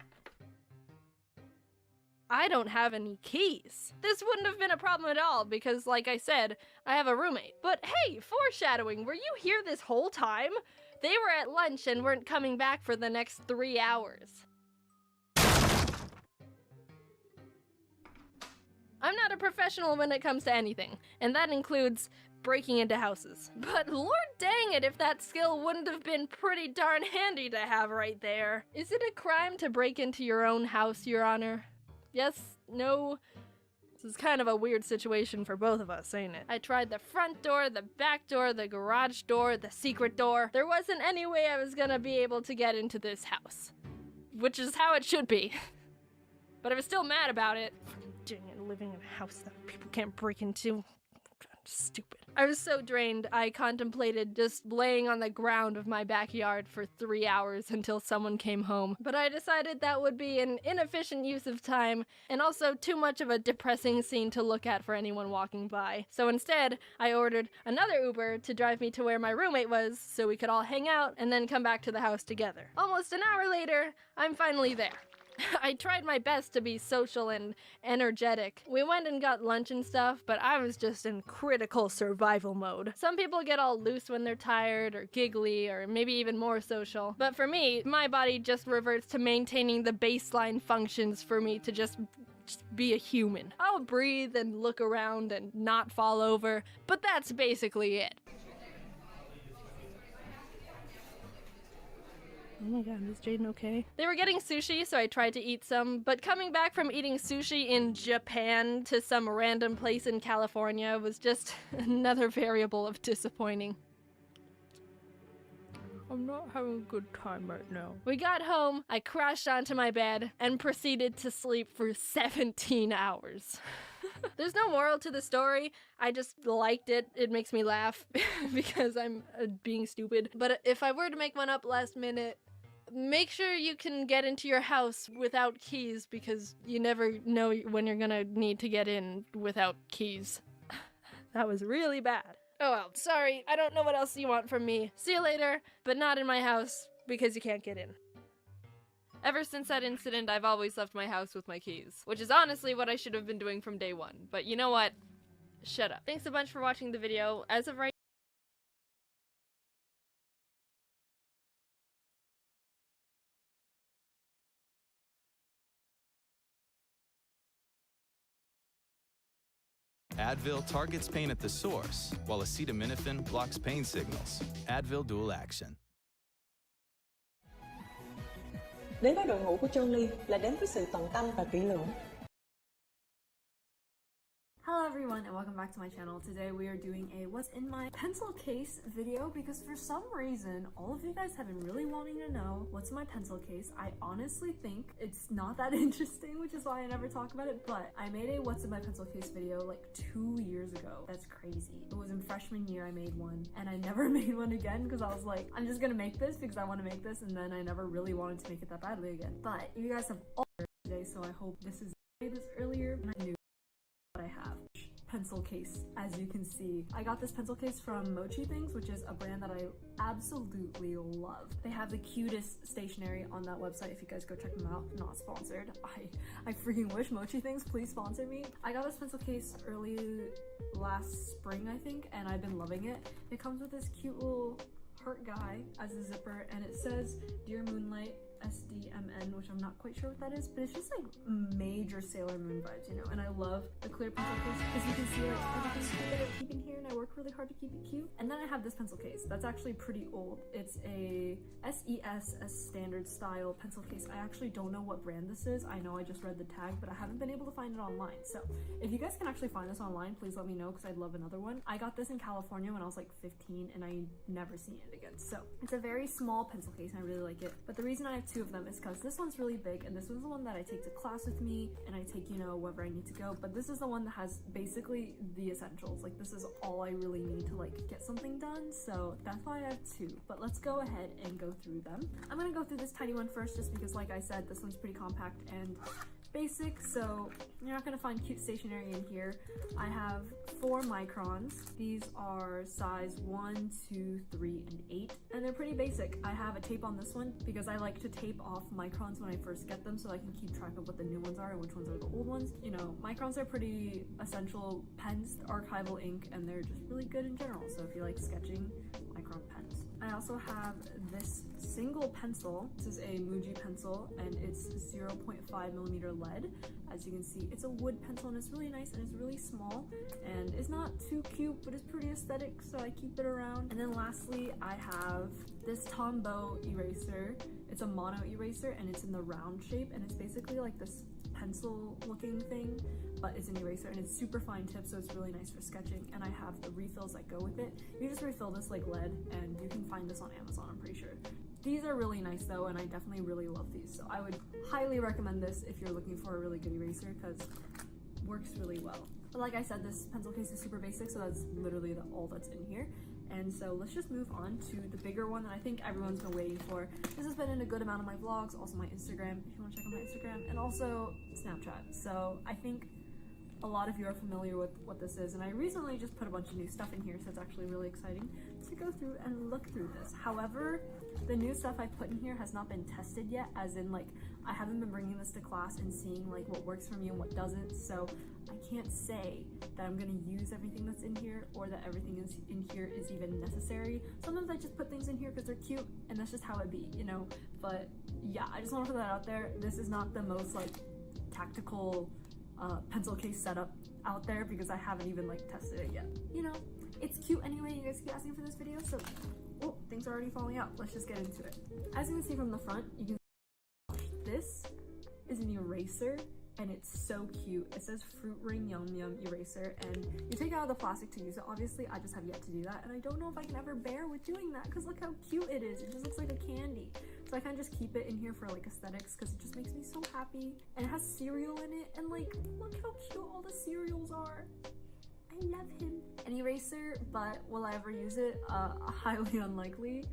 I don't have any keys. This wouldn't have been a problem at all because, like I said, I have a roommate. But hey, foreshadowing, were you here this whole time? They were at lunch and weren't coming back for the next 3 hours. I'm not a professional when it comes to anything, and that includes breaking into houses. But lord dang it if that skill wouldn't have been pretty darn handy to have right there. Is it a crime to break into your own house, Your Honor? Yes? No? This is kind of a weird situation for both of us, ain't it? I tried the front door, the back door, the garage door, the secret door. There wasn't any way I was gonna be able to get into this house. Which is how it should be. But I was still mad about it. Dang it, living in a house that people can't break into. Stupid. I was so drained, I contemplated just laying on the ground of my backyard for 3 hours until someone came home. But I decided that would be an inefficient use of time, and also too much of a depressing scene to look at for anyone walking by. So instead, I ordered another Uber to drive me to where my roommate was, so we could all hang out and then come back to the house together. Almost an hour later, I'm finally there. I tried my best to be social and energetic. We went and got lunch and stuff, but I was just in critical survival mode. Some people get all loose when they're tired or giggly or maybe even more social. But for me, my body just reverts to maintaining the baseline functions for me to just be a human. I'll breathe and look around and not fall over, but that's basically it. Oh my god, is Jaiden okay? They were getting sushi, so I tried to eat some, but coming back from eating sushi in Japan to some random place in California was just another variable of disappointing. I'm not having a good time right now. We got home, I crashed onto my bed, and proceeded to sleep for 17 hours. There's no moral to the story. I just liked it. It makes me laugh because I'm being stupid. But if I were to make one up last minute, make sure you can get into your house without keys because you never know when you're gonna need to get in without keys. That was really bad. Oh well, sorry. I don't know what else you want from me. See you later, but not in my house because you can't get in. Ever since that incident, I've always left my house with my keys, which is honestly what I should have been doing from day one. But you know what? Shut up. Thanks a bunch for watching the video. As of right Advil targets pain at the source, while acetaminophen blocks pain signals. Advil Dual Action. Đến với đội ngũ của Jolie là đến với sự tận tâm và kỹ lưỡng. Hello everyone and welcome back to my channel. Today we are doing a what's in my pencil case video because for some reason all of you guys have been really wanting to know what's in my pencil case. I honestly think it's not that interesting, which is why I never talk about it, but I made a what's in my pencil case video like 2 years ago. That's crazy. It was in freshman year I made one and I never made one again because I was like, I'm just gonna make this because I want to make this, and then I never really wanted to make it that badly again. But you guys have all heard today, so I hope this is this earlier and I knew what I have. Pencil case, as you can see. I got this pencil case from Mochi Things, which is a brand that I absolutely love. They have the cutest stationery on that website if you guys go check them out. Not sponsored. I freaking wish Mochi Things, please sponsor me. I got this pencil case early last spring, I think, and I've been loving it. It comes with this cute little heart guy as a zipper, and it says Dear Moonlight SDMN, which I'm not quite sure what that is, but it's just like major Sailor Moon vibes, you know. And I love the clear pencil case because you can see like everything's cute that I keep in here, and I work really hard to keep it cute. And then I have this pencil case that's actually pretty old. It's a SES standard style pencil case. I actually don't know what brand this is. I know I just read the tag, but I haven't been able to find it online. So if you guys can actually find this online, please let me know because I'd love another one. I got this in California when I was like 15 and I never seen it again. So it's a very small pencil case and I really like it. But the reason I have two of them is because this one's really big, and this one's the one that I take to class with me, and I take, you know, wherever I need to go. But this is the one that has basically the essentials. Like, this is all I really need to like get something done, so that's why I have two. But let's go ahead and go through them. I'm gonna go through this tiny one first, just because, like I said, this one's pretty compact and basic, so you're not gonna find cute stationery in here. I have 4 microns. These are size 1, 2, 3, and 8, and they're pretty basic. I have a tape on this one because I like to tape off microns when I first get them so I can keep track of what the new ones are and which ones are the old ones. You know, microns are pretty essential pens, archival ink, and they're just really good in general, so if you like sketching, micron pens. I also have this single pencil. This is a Muji pencil, and it's 0.5mm lead. As you can see, it's a wood pencil, and it's really nice, and it's really small, and it's not too cute, but it's pretty aesthetic, so I keep it around. And then lastly, I have this Tombow eraser. It's a mono eraser, and it's in the round shape, and it's basically like this pencil looking thing, but it's an eraser, and it's super fine tip, so it's really nice for sketching. And I have the refills that go with it. You just refill this like lead, and you can find this on Amazon, I'm pretty sure. These are really nice though, and I definitely really love these, so I would highly recommend this if you're looking for a really good eraser, because it works really well. But like I said, this pencil case is super basic, so that's literally all that's in here. And so let's just move on to the bigger one that I think everyone's been waiting for. This has been in a good amount of my vlogs, also my Instagram, if you want to check out my Instagram, and also Snapchat. So I think a lot of you are familiar with what this is, and I recently just put a bunch of new stuff in here, so it's actually really exciting to go through and look through this. However, the new stuff I put in here has not been tested yet, as in like I haven't been bringing this to class and seeing like what works for me and what doesn't, so I can't say that I'm gonna use everything that's in here or that everything in here is even necessary. Sometimes I just put things in here because they're cute, and that's just how it be, you know? But yeah, I just want to put that out there. This is not the most like tactical pencil case setup out there because I haven't even like tested it yet. You know, it's cute anyway. You guys keep asking for this video, so oh, things are already falling out. Let's just get into it. As you can see from the front, you can this is an eraser, and it's so cute. It says Fruit Ring Yum Yum eraser, and you take it out of the plastic to use it. Obviously, I just have yet to do that, and I don't know if I can ever bear with doing that because look how cute it is. It just looks like a candy. So I kind of just keep it in here for like aesthetics because it just makes me so happy. And it has cereal in it, and like, look how cute all the cereals are. I love him. An eraser, but will I ever use it? Highly unlikely.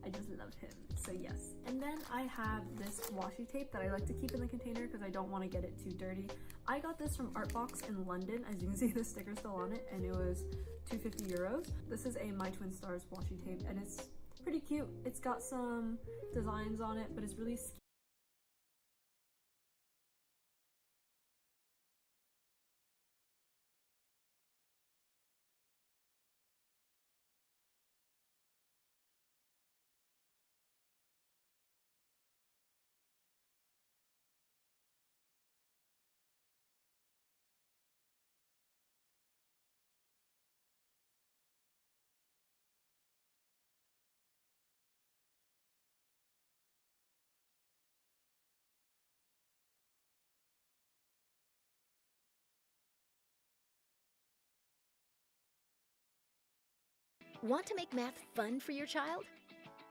I just love him, so yes. And then I have this washi tape that I like to keep in the container because I don't want to get it too dirty. I got this from Artbox in London. As you can see, the sticker's still on it, and it was 250 euros. This is a My Twin Stars washi tape, and it's pretty cute. It's got some designs on it, but it's really Want to make math fun for your child?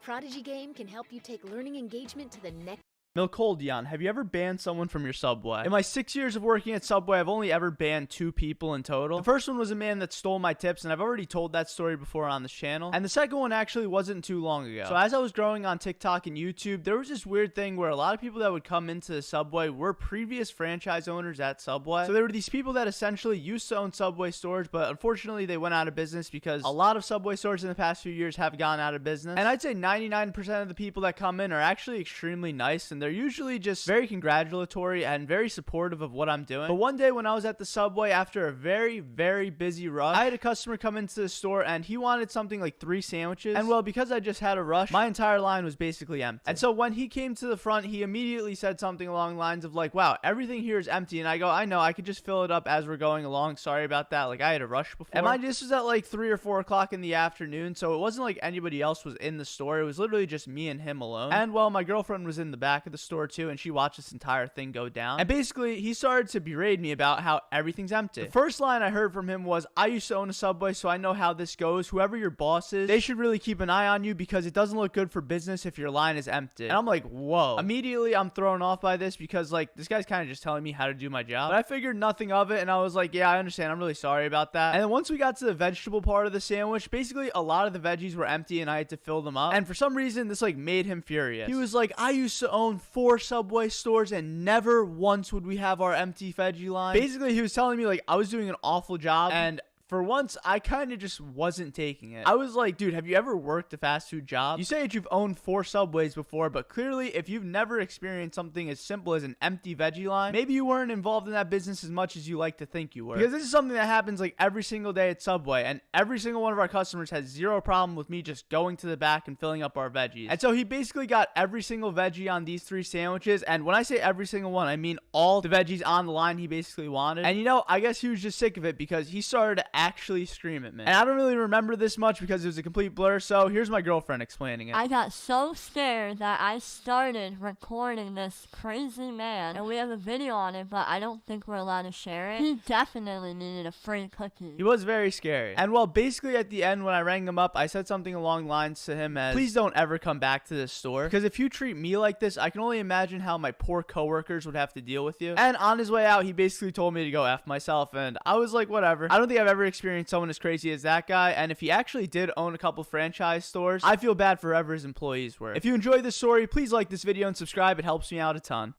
Prodigy Game can help you take learning engagement to the next. Milkoldian, have you ever banned someone from your Subway? In my 6 years of working at Subway, I've only ever banned 2 people in total. The first one was a man that stole my tips, and I've already told that story before on this channel. And the second one actually wasn't too long ago. So as I was growing on TikTok and YouTube, there was this weird thing where a lot of people that would come into the Subway were previous franchise owners at Subway. So there were these people that essentially used to own Subway stores, but unfortunately they went out of business because a lot of Subway stores in the past few years have gone out of business. And I'd say 99% of the people that come in are actually extremely nice, and they're usually just very congratulatory and very supportive of what I'm doing. But one day when I was at the Subway after a very, very busy rush, I had a customer come into the store and he wanted something like 3 sandwiches. And well, because I just had a rush, my entire line was basically empty. And so when he came to the front, he immediately said something along the lines of like, wow, everything here is empty. And I go, I know, I could just fill it up as we're going along. Sorry about that. Like, I had a rush before. And this was at like 3 or 4 o'clock in the afternoon. So it wasn't like anybody else was in the store. It was literally just me and him alone. And well, my girlfriend was in the back of the store too, and she watched this entire thing go down. And basically, he started to berate me about how everything's empty. The first line I heard from him was, I used to own a Subway, so I know how this goes. Whoever your boss is, they should really keep an eye on you because it doesn't look good for business if your line is empty. And I'm like, whoa. Immediately, I'm thrown off by this because, like, this guy's kind of just telling me how to do my job. But I figured nothing of it, and I was like, yeah, I understand. I'm really sorry about that. And then once we got to the vegetable part of the sandwich, basically, a lot of the veggies were empty, and I had to fill them up. And for some reason, this, like, made him furious. He was like, I used to own 4 Subway stores, and never once would we have our empty veggie line. Basically, he was telling me, like, I was doing an awful job, and for once, I kind of just wasn't taking it. I was like, dude, have you ever worked a fast food job? You say that you've owned 4 Subways before, but clearly, if you've never experienced something as simple as an empty veggie line, maybe you weren't involved in that business as much as you like to think you were. Because this is something that happens like every single day at Subway, and every single one of our customers has zero problem with me just going to the back and filling up our veggies. And so he basically got every single veggie on these 3 sandwiches, and when I say every single one, I mean all the veggies on the line he basically wanted. And you know, I guess he was just sick of it because he started to actually scream at me. And I don't really remember this much because it was a complete blur, so here's my girlfriend explaining it. I got so scared that I started recording this crazy man, and we have a video on it, but I don't think we're allowed to share it. He definitely needed a free cookie. He was very scary. And well, basically at the end when I rang him up, I said something along the lines to him as, please don't ever come back to this store, because if you treat me like this, I can only imagine how my poor coworkers would have to deal with you. And on his way out, he basically told me to go F myself, and I was like, whatever. I don't think I've ever experienced someone as crazy as that guy, and if he actually did own a couple franchise stores, I feel bad for whoever his employees were. If you enjoyed this story, please like this video and subscribe. It helps me out a ton.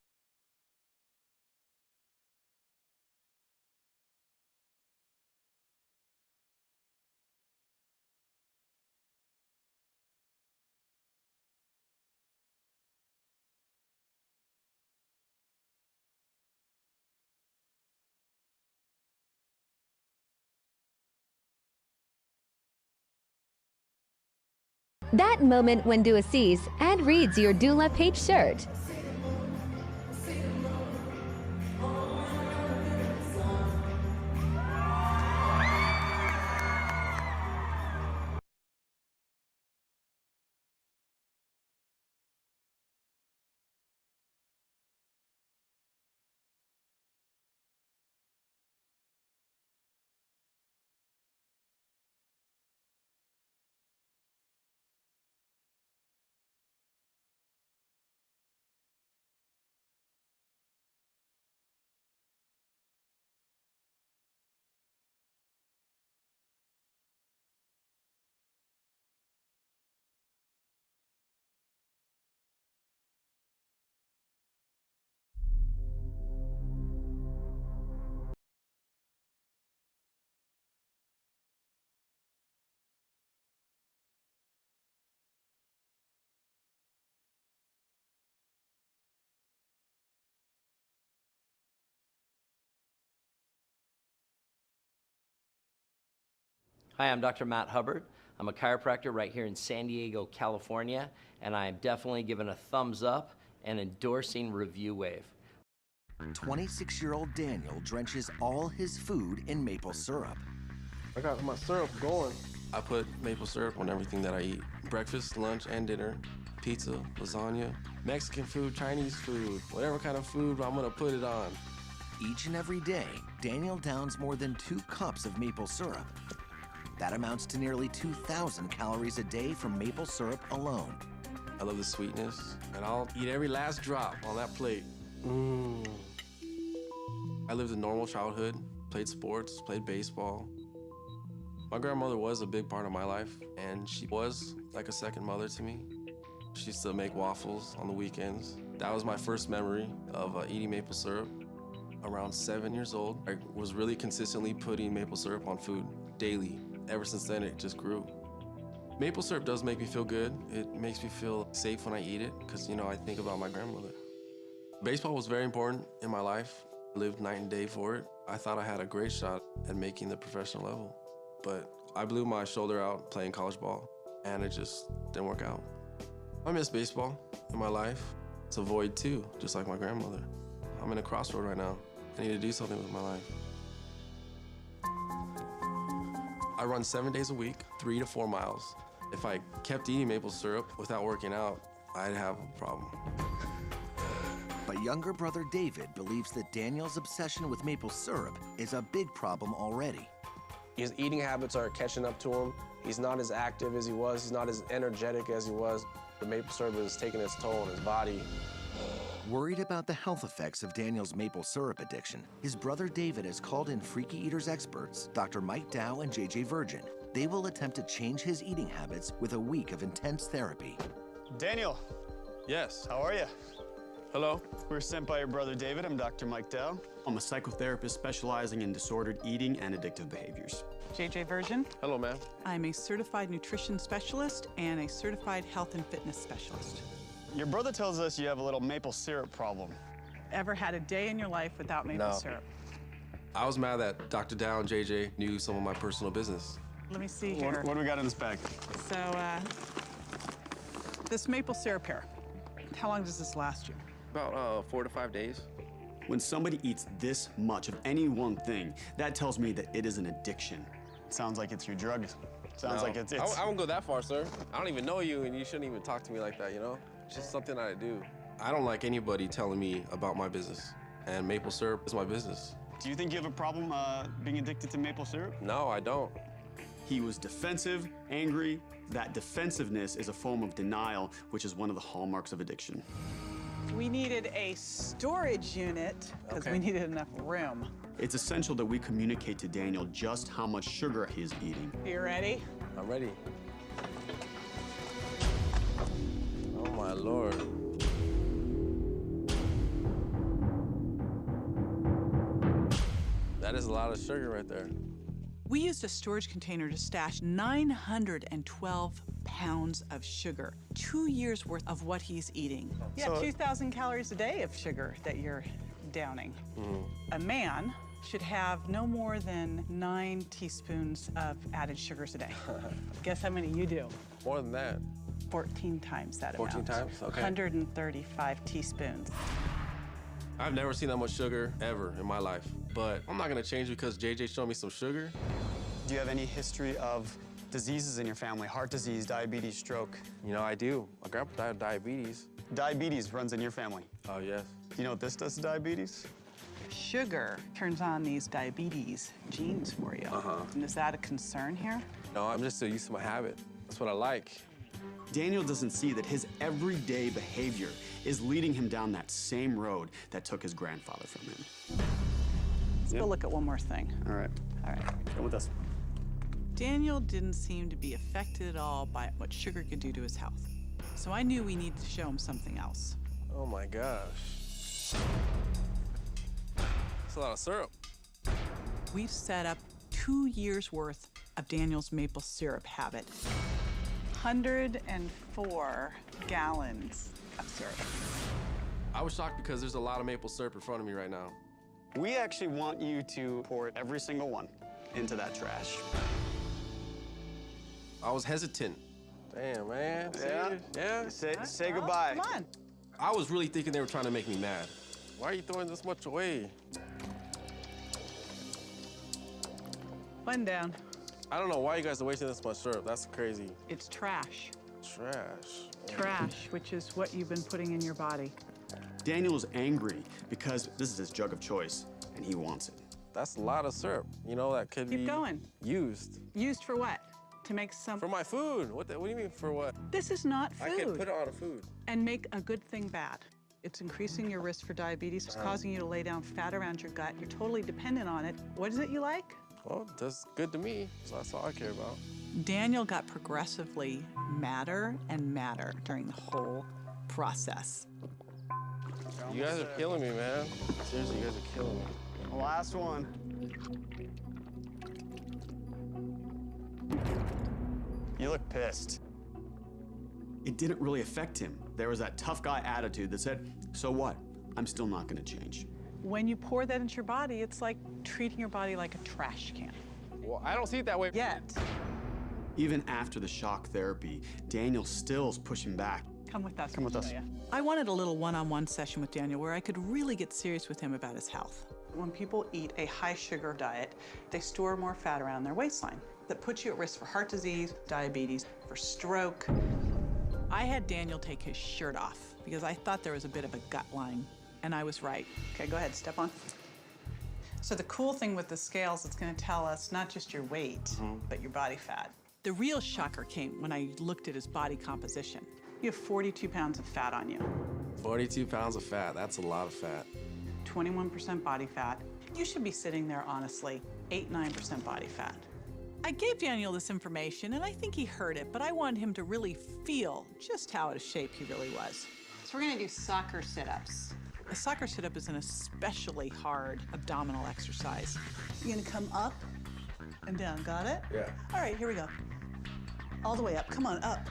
That moment when Dua sees and reads your doula page shirt. Hi, I'm Dr. Matt Hubbard. I'm a chiropractor right here in San Diego, California, and I am definitely giving a thumbs up and endorsing Review Wave. 26-year-old Daniel drenches all his food in maple syrup. I got my syrup going. I put maple syrup on everything that I eat. Breakfast, lunch, and dinner. Pizza, lasagna, Mexican food, Chinese food, whatever kind of food, I'm gonna put it on. Each and every day, Daniel downs more than 2 cups of maple syrup. That amounts to nearly 2,000 calories a day from maple syrup alone. I love the sweetness, and I'll eat every last drop on that plate. I lived a normal childhood, played sports, played baseball. My grandmother was a big part of my life, and she was like a second mother to me. She used to make waffles on the weekends. That was my first memory of eating maple syrup. Around 7 years old, I was really consistently putting maple syrup on food daily. Ever since then, it just grew. Maple syrup does make me feel good. It makes me feel safe when I eat it because, you know, I think about my grandmother. Baseball was very important in my life. I lived night and day for it. I thought I had a great shot at making the professional level, but I blew my shoulder out playing college ball, and it just didn't work out. I miss baseball in my life. It's a void too, just like my grandmother. I'm in a crossroad right now. I need to do something with my life. I run 7 days a week, 3 to 4 miles. If I kept eating maple syrup without working out, I'd have a problem. But younger brother David believes that Daniel's obsession with maple syrup is a big problem already. His eating habits are catching up to him. He's not as active as he was. He's not as energetic as he was. The maple syrup is taking its toll on his body. Worried about the health effects of Daniel's maple syrup addiction, his brother David has called in Freaky Eaters experts, Dr. Mike Dow and JJ Virgin. They will attempt to change his eating habits with a week of intense therapy. Daniel. Yes. How are you? Hello. We're sent by your brother David. I'm Dr. Mike Dow. I'm a psychotherapist specializing in disordered eating and addictive behaviors. JJ Virgin. Hello, ma'am. I'm a certified nutrition specialist and a certified health and fitness specialist. Your brother tells us you have a little maple syrup problem. Ever had a day in your life without maple syrup? I was mad that Dr. Dow and JJ knew some of my personal business. Let me see here. What do we got in this bag? So, this maple syrup here, how long does this last you? About 4 to 5 days. When somebody eats this much of any one thing, that tells me that it is an addiction. Sounds like it's your drug. Sounds like it's... I won't go that far, sir. I don't even know you, and you shouldn't even talk to me like that, you know? It's just something I do. I don't like anybody telling me about my business, and maple syrup is my business. Do you think you have a problem being addicted to maple syrup? No, I don't. He was defensive, angry. That defensiveness is a form of denial, which is one of the hallmarks of addiction. We needed a storage unit because we needed enough room. It's essential that we communicate to Daniel just how much sugar he is eating. You ready? I'm ready. Oh, my Lord. That is a lot of sugar right there. We used a storage container to stash 912 pounds of sugar, 2 years worth of what he's eating. Yeah, 2,000 calories a day of sugar that you're downing. A man should have no more than 9 teaspoons of added sugars a day. Guess how many you do? More than that. 14 times that 14 amount. times? Okay. 135 teaspoons. I've never seen that much sugar ever in my life, but I'm not gonna change because JJ showed me some sugar. Do you have any history of diseases in your family? Heart disease, diabetes, stroke? You know, I do. My grandpa died of diabetes. Diabetes runs in your family? Oh, yes. You know what this does to diabetes? Sugar turns on these diabetes genes for you. And is that a concern here? No, I'm just so used to my habit. That's what I like. Daniel doesn't see that his everyday behavior is leading him down that same road that took his grandfather from him. Let's go look at one more thing. All right. All right. Come with us. Daniel didn't seem to be affected at all by what sugar could do to his health. So I knew we needed to show him something else. Oh, my gosh. That's a lot of syrup. We've set up 2 years' worth of Daniel's maple syrup habit. 104 gallons of syrup. I was shocked because there's a lot of maple syrup in front of me right now. We actually want you to pour every single one into that trash. I was hesitant. Damn, man. Yeah? Say goodbye. Come on. I was really thinking they were trying to make me mad. Why are you throwing this much away? One down. I don't know why you guys are wasting this much syrup. That's crazy. It's trash. Trash. Trash, which is what you've been putting in your body. Daniel is angry because this is his drug of choice, and he wants it. That's a lot of syrup. You know, that could be used. Used for what? To make some... For my food. What do you mean for what? This is not food. I can put it on food. And make a good thing bad. It's increasing your risk for diabetes. It's causing you to lay down fat around your gut. You're totally dependent on it. What is it you like? Well, that's good to me, so that's all I care about. Daniel got progressively madder and madder during the whole process. You guys are killing me, man. Seriously, you guys are killing me. Last one. You look pissed. It didn't really affect him. There was that tough guy attitude that said, so what? I'm still not gonna change. When you pour that into your body, it's like treating your body like a trash can. Well, I don't see it that way. Yet. Even after the shock therapy, Daniel still's pushing back. Come with us. Come with us. I wanted a little one-on-one session with Daniel where I could really get serious with him about his health. When people eat a high-sugar diet, they store more fat around their waistline. That puts you at risk for heart disease, diabetes, for stroke. I had Daniel take his shirt off because I thought there was a bit of a gut line and I was right. Okay, go ahead, step on. So the cool thing with the scales, it's gonna tell us not just your weight, but your body fat. The real shocker came when I looked at his body composition. You have 42 pounds of fat on you. 42 pounds of fat, that's a lot of fat. 21% body fat. You should be sitting there, honestly, 8-9% body fat. I gave Daniel this information, and I think he heard it, but I wanted him to really feel just how out of shape he really was. So we're gonna do soccer sit-ups. A soccer sit-up is an especially hard abdominal exercise. You're gonna come up and down, got it? Yeah. All right, here we go. All the way up, come on, up,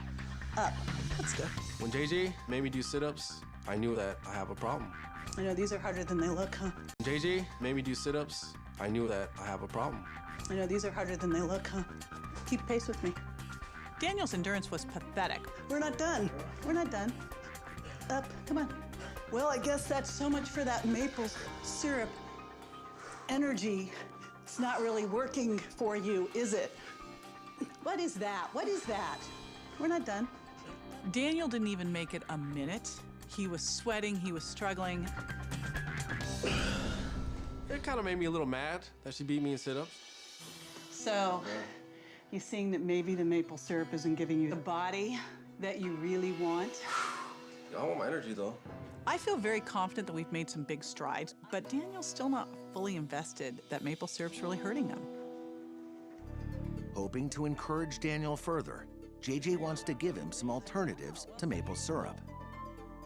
up. That's good. When JJ made me do sit-ups, I knew that I have a problem. I know these are harder than they look, huh? When JJ made me do sit-ups, I knew that I have a problem. I know these are harder than they look, huh? Keep pace with me. Daniel's endurance was pathetic. We're not done. We're not done. Up, come on. Well, I guess that's so much for that maple syrup energy. It's not really working for you, is it? What is that? What is that? We're not done. Daniel didn't even make it a minute. He was sweating, he was struggling. It kind of made me a little mad that she beat me in sit-ups. So, you seeing that maybe the maple syrup isn't giving you the body that you really want? I want my energy, though. I feel very confident that we've made some big strides, but Daniel's still not fully invested that maple syrup's really hurting him. Hoping to encourage Daniel further, JJ wants to give him some alternatives to maple syrup.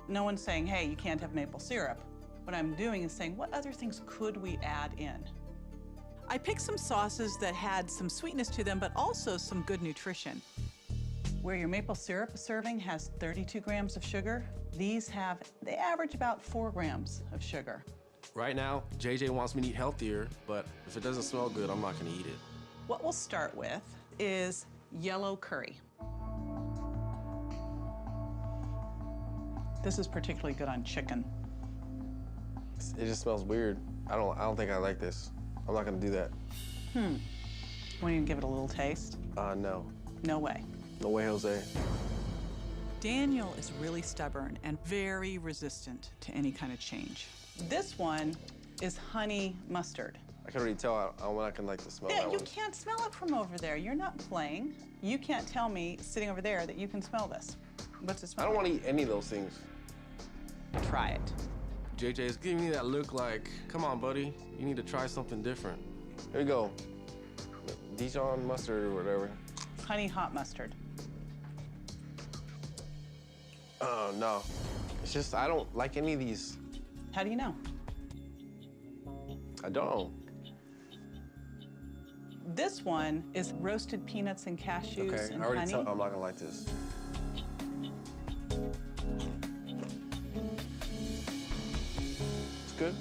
No one's saying, hey, you can't have maple syrup. What I'm doing is saying, what other things could we add in? I picked some sauces that had some sweetness to them, but also some good nutrition. Where your maple syrup serving has 32 grams of sugar, these they average about 4 grams of sugar. Right now, JJ wants me to eat healthier, but if it doesn't smell good, I'm not gonna eat it. What we'll start with is yellow curry. This is particularly good on chicken. It just smells weird. I don't think I like this. I'm not gonna do that. Want you to give it a little taste? No. No way. No way, Jose. Daniel is really stubborn and very resistant to any kind of change. This one is honey mustard. I can already tell I'm not gonna like the smell. Yeah, you can't smell it from over there. You're not playing. You can't tell me sitting over there that you can smell this. What's it smell? I don't want to eat any of those things. Try it. JJ is giving me that look like, come on, buddy, you need to try something different. Here we go. Dijon mustard or whatever. Honey hot mustard. Oh, no. It's just, I don't like any of these. How do you know? I don't. This one is roasted peanuts and cashews Okay, and I already honey. tell I'm not gonna like this. It's good.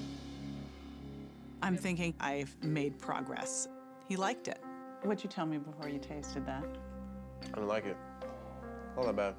I'm thinking I've made progress. He liked it. What'd you tell me before you tasted that? I don't like it. Not that bad.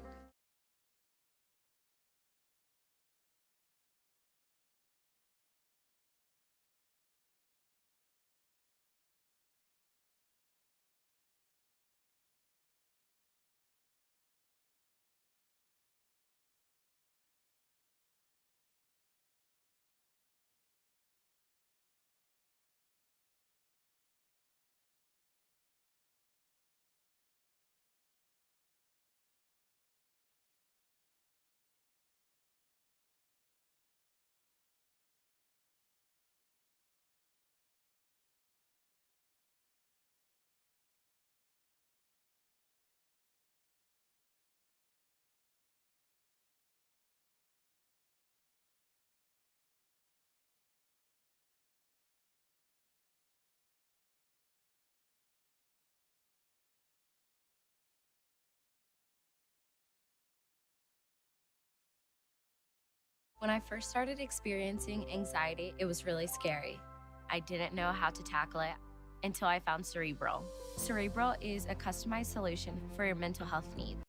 When I first started experiencing anxiety, it was really scary. I didn't know how to tackle it until I found Cerebral. Cerebral is a customized solution for your mental health needs.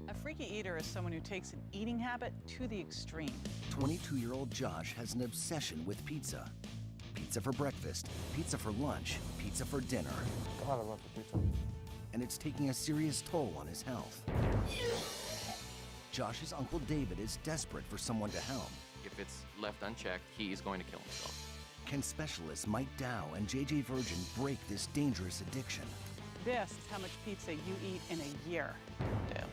A freaky eater is someone who takes an eating habit to the extreme. 22-year-old Josh has an obsession with pizza. Pizza for breakfast, pizza for lunch, pizza for dinner. God, I love the pizza. and it's taking a serious toll on his health. Josh's Uncle David is desperate for someone to help. If it's left unchecked, he is going to kill himself. Can specialists Mike Dow and JJ Virgin break this dangerous addiction? This is how much pizza you eat in a year. Damn.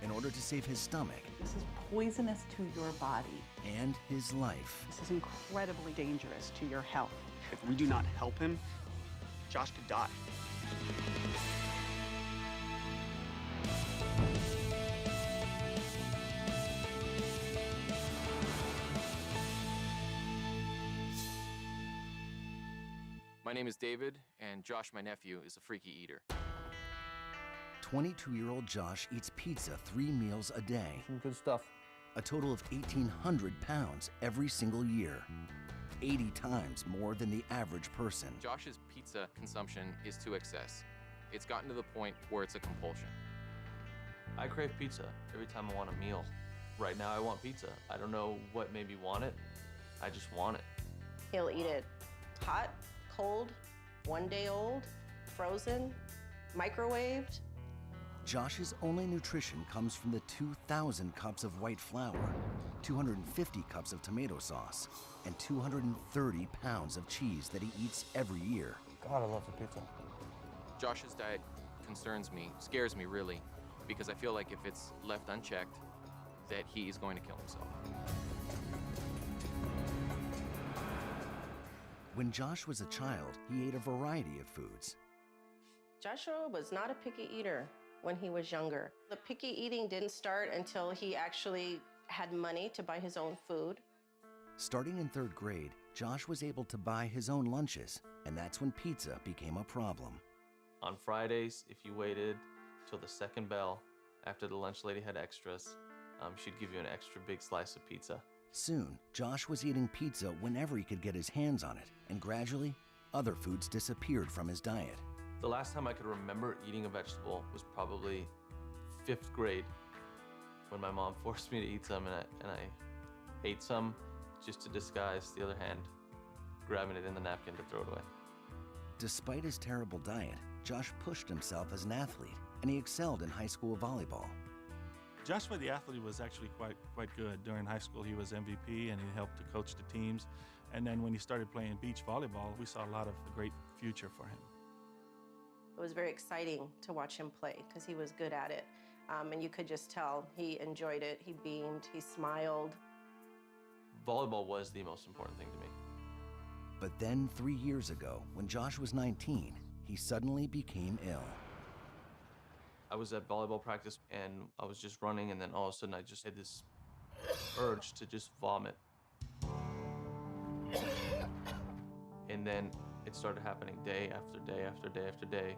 In order to save his stomach. This is poisonous to your body. And his life. This is incredibly dangerous to your health. If we do not help him, Josh could die. My name is David, and Josh, my nephew, is a freaky eater. 22-year-old Josh eats pizza 3 meals a day. Some good stuff. A total of 1,800 pounds every single year. 80 times more than the average person. Josh's pizza consumption is to excess. It's gotten to the point where it's a compulsion. I crave pizza every time I want a meal. Right now I want pizza. I don't know what made me want it. I just want it. He'll eat it hot, cold, 1 day old, frozen, microwaved. Josh's only nutrition comes from the 2,000 cups of white flour, 250 cups of tomato sauce, and 230 pounds of cheese that he eats every year. God, I love the pizza. Josh's diet concerns me, scares me really, because I feel like if it's left unchecked, that he is going to kill himself. When Josh was a child, he ate a variety of foods. Joshua was not a picky eater when he was younger. The picky eating didn't start until he actually had money to buy his own food. Starting in 3rd grade, Josh was able to buy his own lunches, and that's when pizza became a problem. On Fridays, if you waited till the 2nd bell after the lunch lady had extras, she'd give you an extra big slice of pizza. Soon, Josh was eating pizza whenever he could get his hands on it, and gradually, other foods disappeared from his diet. The last time I could remember eating a vegetable was probably 5th grade, when my mom forced me to eat some, and I ate some just to disguise the other hand, grabbing it in the napkin to throw it away. Despite his terrible diet, Josh pushed himself as an athlete, and he excelled in high school volleyball. Joshua, the athlete, was actually quite good. During high school, he was MVP, and he helped to coach the teams. And then when he started playing beach volleyball, we saw a lot of a great future for him. It was very exciting to watch him play because he was good at it. And you could just tell he enjoyed it, he beamed, he smiled. Volleyball was the most important thing to me. But then 3 years ago, when Josh was 19, he suddenly became ill. I was at volleyball practice and I was just running, and then all of a sudden I just had this urge to just vomit. And then it started happening day after day after day after day.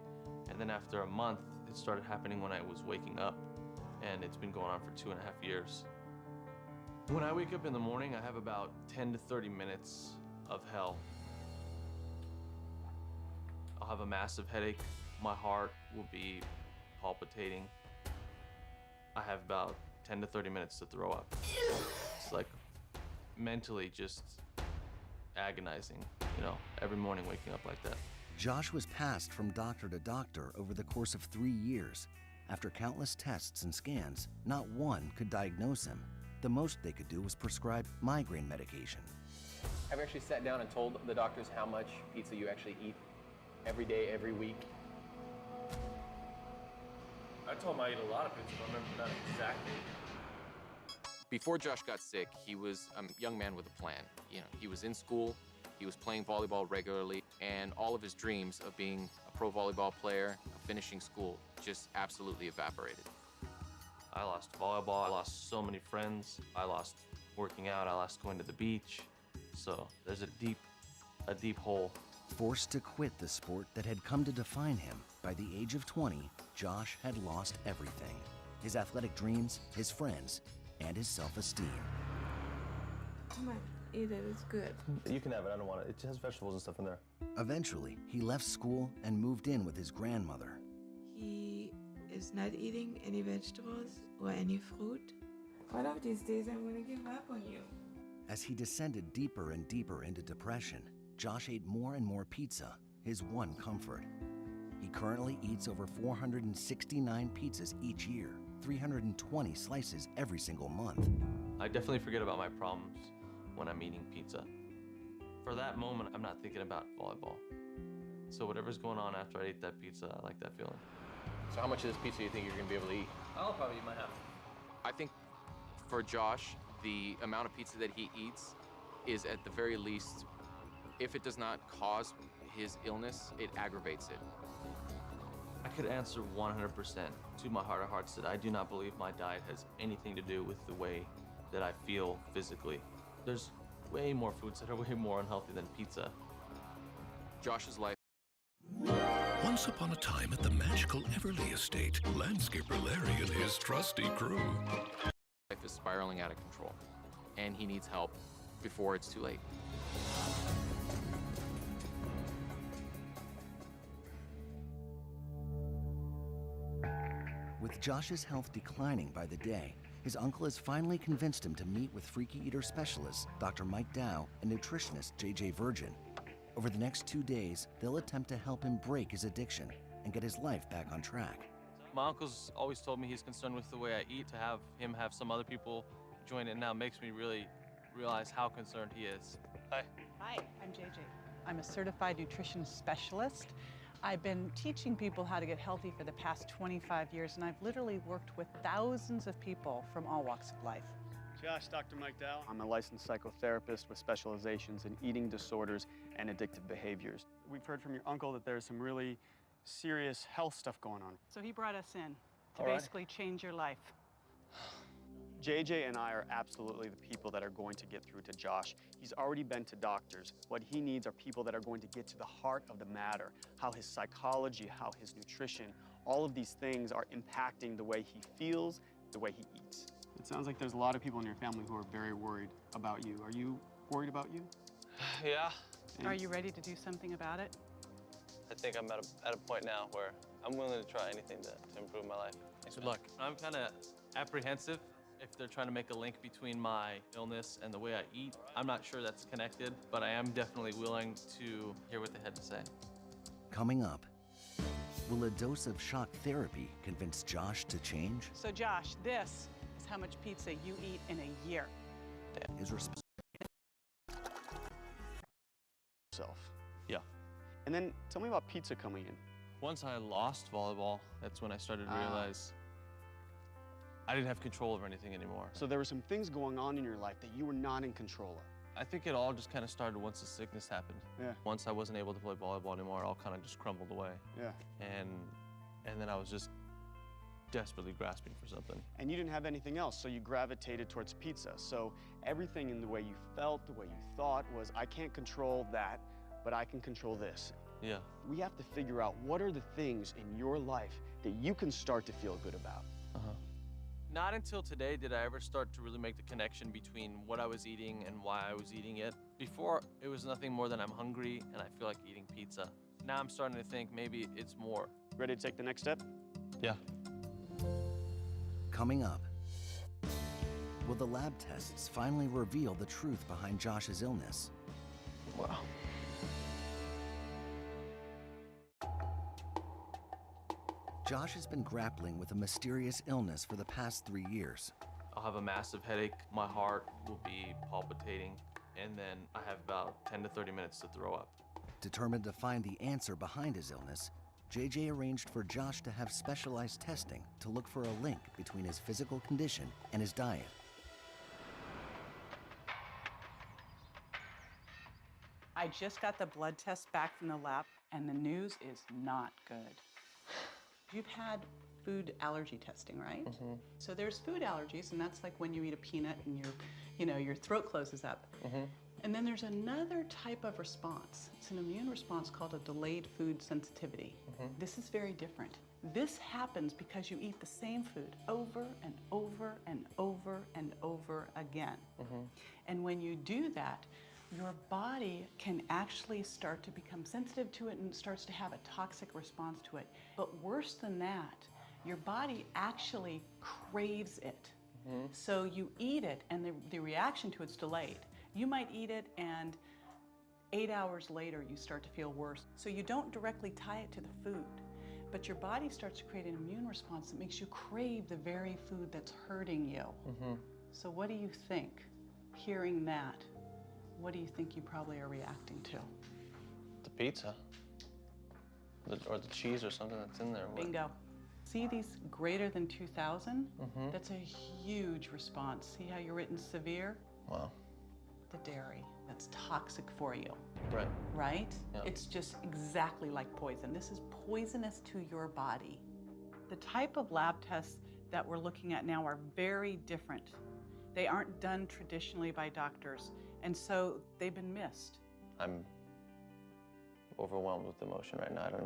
And then after a month, it started happening when I was waking up. And it's been going on for 2.5 years. When I wake up in the morning, I have about 10 to 30 minutes of hell. I'll have a massive headache. My heart will be palpitating. I have about 10 to 30 minutes to throw up. It's like mentally just agonizing, every morning waking up like that. Josh was passed from doctor to doctor over the course of 3 years. After countless tests and scans, not one could diagnose him. The most they could do was prescribe migraine medication. Have you actually sat down and told the doctors how much pizza you actually eat every day, every week? I told him I eat a lot of pizza, but I remember not exactly. Before Josh got sick, he was a young man with a plan. He was in school, he was playing volleyball regularly, and all of his dreams of being a pro volleyball player, of finishing school, just absolutely evaporated. I lost volleyball, I lost so many friends, I lost working out, I lost going to the beach. So there's a deep hole. Forced to quit the sport that had come to define him, by the age of 20, Josh had lost everything. His athletic dreams, his friends, and his self-esteem. Come on, eat it, it's good. You can have it, I don't want it. It has vegetables and stuff in there. Eventually, he left school and moved in with his grandmother. He is not eating any vegetables or any fruit. One of these days, I'm gonna give up on you. As he descended deeper and deeper into depression, Josh ate more and more pizza, his one comfort. He currently eats over 469 pizzas each year, 320 slices every single month. I definitely forget about my problems when I'm eating pizza. For that moment, I'm not thinking about volleyball. So whatever's going on after I ate that pizza, I like that feeling. So how much of this pizza do you think you're going to be able to eat? I'll probably eat my half. I think for Josh, the amount of pizza that he eats is at the very least, if it does not cause his illness, it aggravates it. I could answer 100% to my heart of hearts that I do not believe my diet has anything to do with the way that I feel physically. There's way more foods that are way more unhealthy than pizza. Josh's life. Once upon a time at the magical Everly Estate, landscaper Larry and his trusty crew. Life is spiraling out of control, and he needs help before it's too late. With Josh's health declining by the day, his uncle has finally convinced him to meet with freaky eater specialist Dr. Mike Dow and nutritionist JJ Virgin. Over the next 2 days, they'll attempt to help him break his addiction and get his life back on track. My uncle's always told me he's concerned with the way I eat. To have him have some other people join in now makes me really realize how concerned he is. Hi. Hi, I'm JJ. I'm a certified nutrition specialist. I've been teaching people how to get healthy for the past 25 years, and I've literally worked with thousands of people from all walks of life. Josh, Dr. Mike Dow. I'm a licensed psychotherapist with specializations in eating disorders and addictive behaviors. We've heard from your uncle that there's some really serious health stuff going on. So he brought us in to All right. basically change your life. JJ and I are absolutely the people that are going to get through to Josh. He's already been to doctors. What he needs are people that are going to get to the heart of the matter, how his psychology, how his nutrition, all of these things are impacting the way he feels, the way he eats. It sounds like there's a lot of people in your family who are very worried about you. Are you worried about you? Yeah. Are you ready to do something about it? I think I'm at a point now where I'm willing to try anything to improve my life. Good luck. I'm kind of apprehensive if they're trying to make a link between my illness and the way I eat. I'm not sure that's connected, but I am definitely willing to hear what they had to say. Coming up, will a dose of shock therapy convince Josh to change? So Josh, this is how much pizza you eat in a year. His response. Yeah. And then tell me about pizza coming in. Once I lost volleyball, that's when I started to realize I didn't have control over anything anymore. So there were some things going on in your life that you were not in control of. I think it all just kind of started once the sickness happened. Yeah. Once I wasn't able to play volleyball anymore, it all kind of just crumbled away. Yeah. And then I was just desperately grasping for something. And you didn't have anything else, so you gravitated towards pizza. So everything in the way you felt, the way you thought was, I can't control that, but I can control this. Yeah. We have to figure out what are the things in your life that you can start to feel good about. Not until today did I ever start to really make the connection between what I was eating and why I was eating it. Before, it was nothing more than I'm hungry and I feel like eating pizza. Now I'm starting to think maybe it's more. Ready to take the next step? Yeah. Coming up, will the lab tests finally reveal the truth behind Josh's illness? Wow. Josh has been grappling with a mysterious illness for the past 3 years. I'll have a massive headache, my heart will be palpitating, and then I have about 10 to 30 minutes to throw up. Determined to find the answer behind his illness, JJ arranged for Josh to have specialized testing to look for a link between his physical condition and his diet. I just got the blood test back from the lab, and the news is not good. You've had food allergy testing, right? Mm-hmm. So there's food allergies, and that's like when you eat a peanut and your throat closes up. Mm-hmm. And then there's another type of response. It's an immune response called a delayed food sensitivity. Mm-hmm. This is very different. This happens because you eat the same food over and over and over and over again. Mm-hmm. And when you do that, your body can actually start to become sensitive to it and starts to have a toxic response to it. But worse than that, your body actually craves it. Mm-hmm. So you eat it and the reaction to it's delayed. You might eat it and 8 hours later you start to feel worse. So you don't directly tie it to the food. but your body starts to create an immune response that makes you crave the very food that's hurting you. So what do you think, hearing that? What do you think you probably are reacting to? The pizza. Or the cheese or something that's in there. Bingo. See these greater than 2,000? That's a huge response. See how you're written severe? Wow. The dairy. That's toxic for you. Right. Right? Yeah. It's just exactly like poison. This is poisonous to your body. The type of lab tests that we're looking at now are very different. They aren't done traditionally by doctors, and so they've been missed. I'm overwhelmed with emotion right now. I don't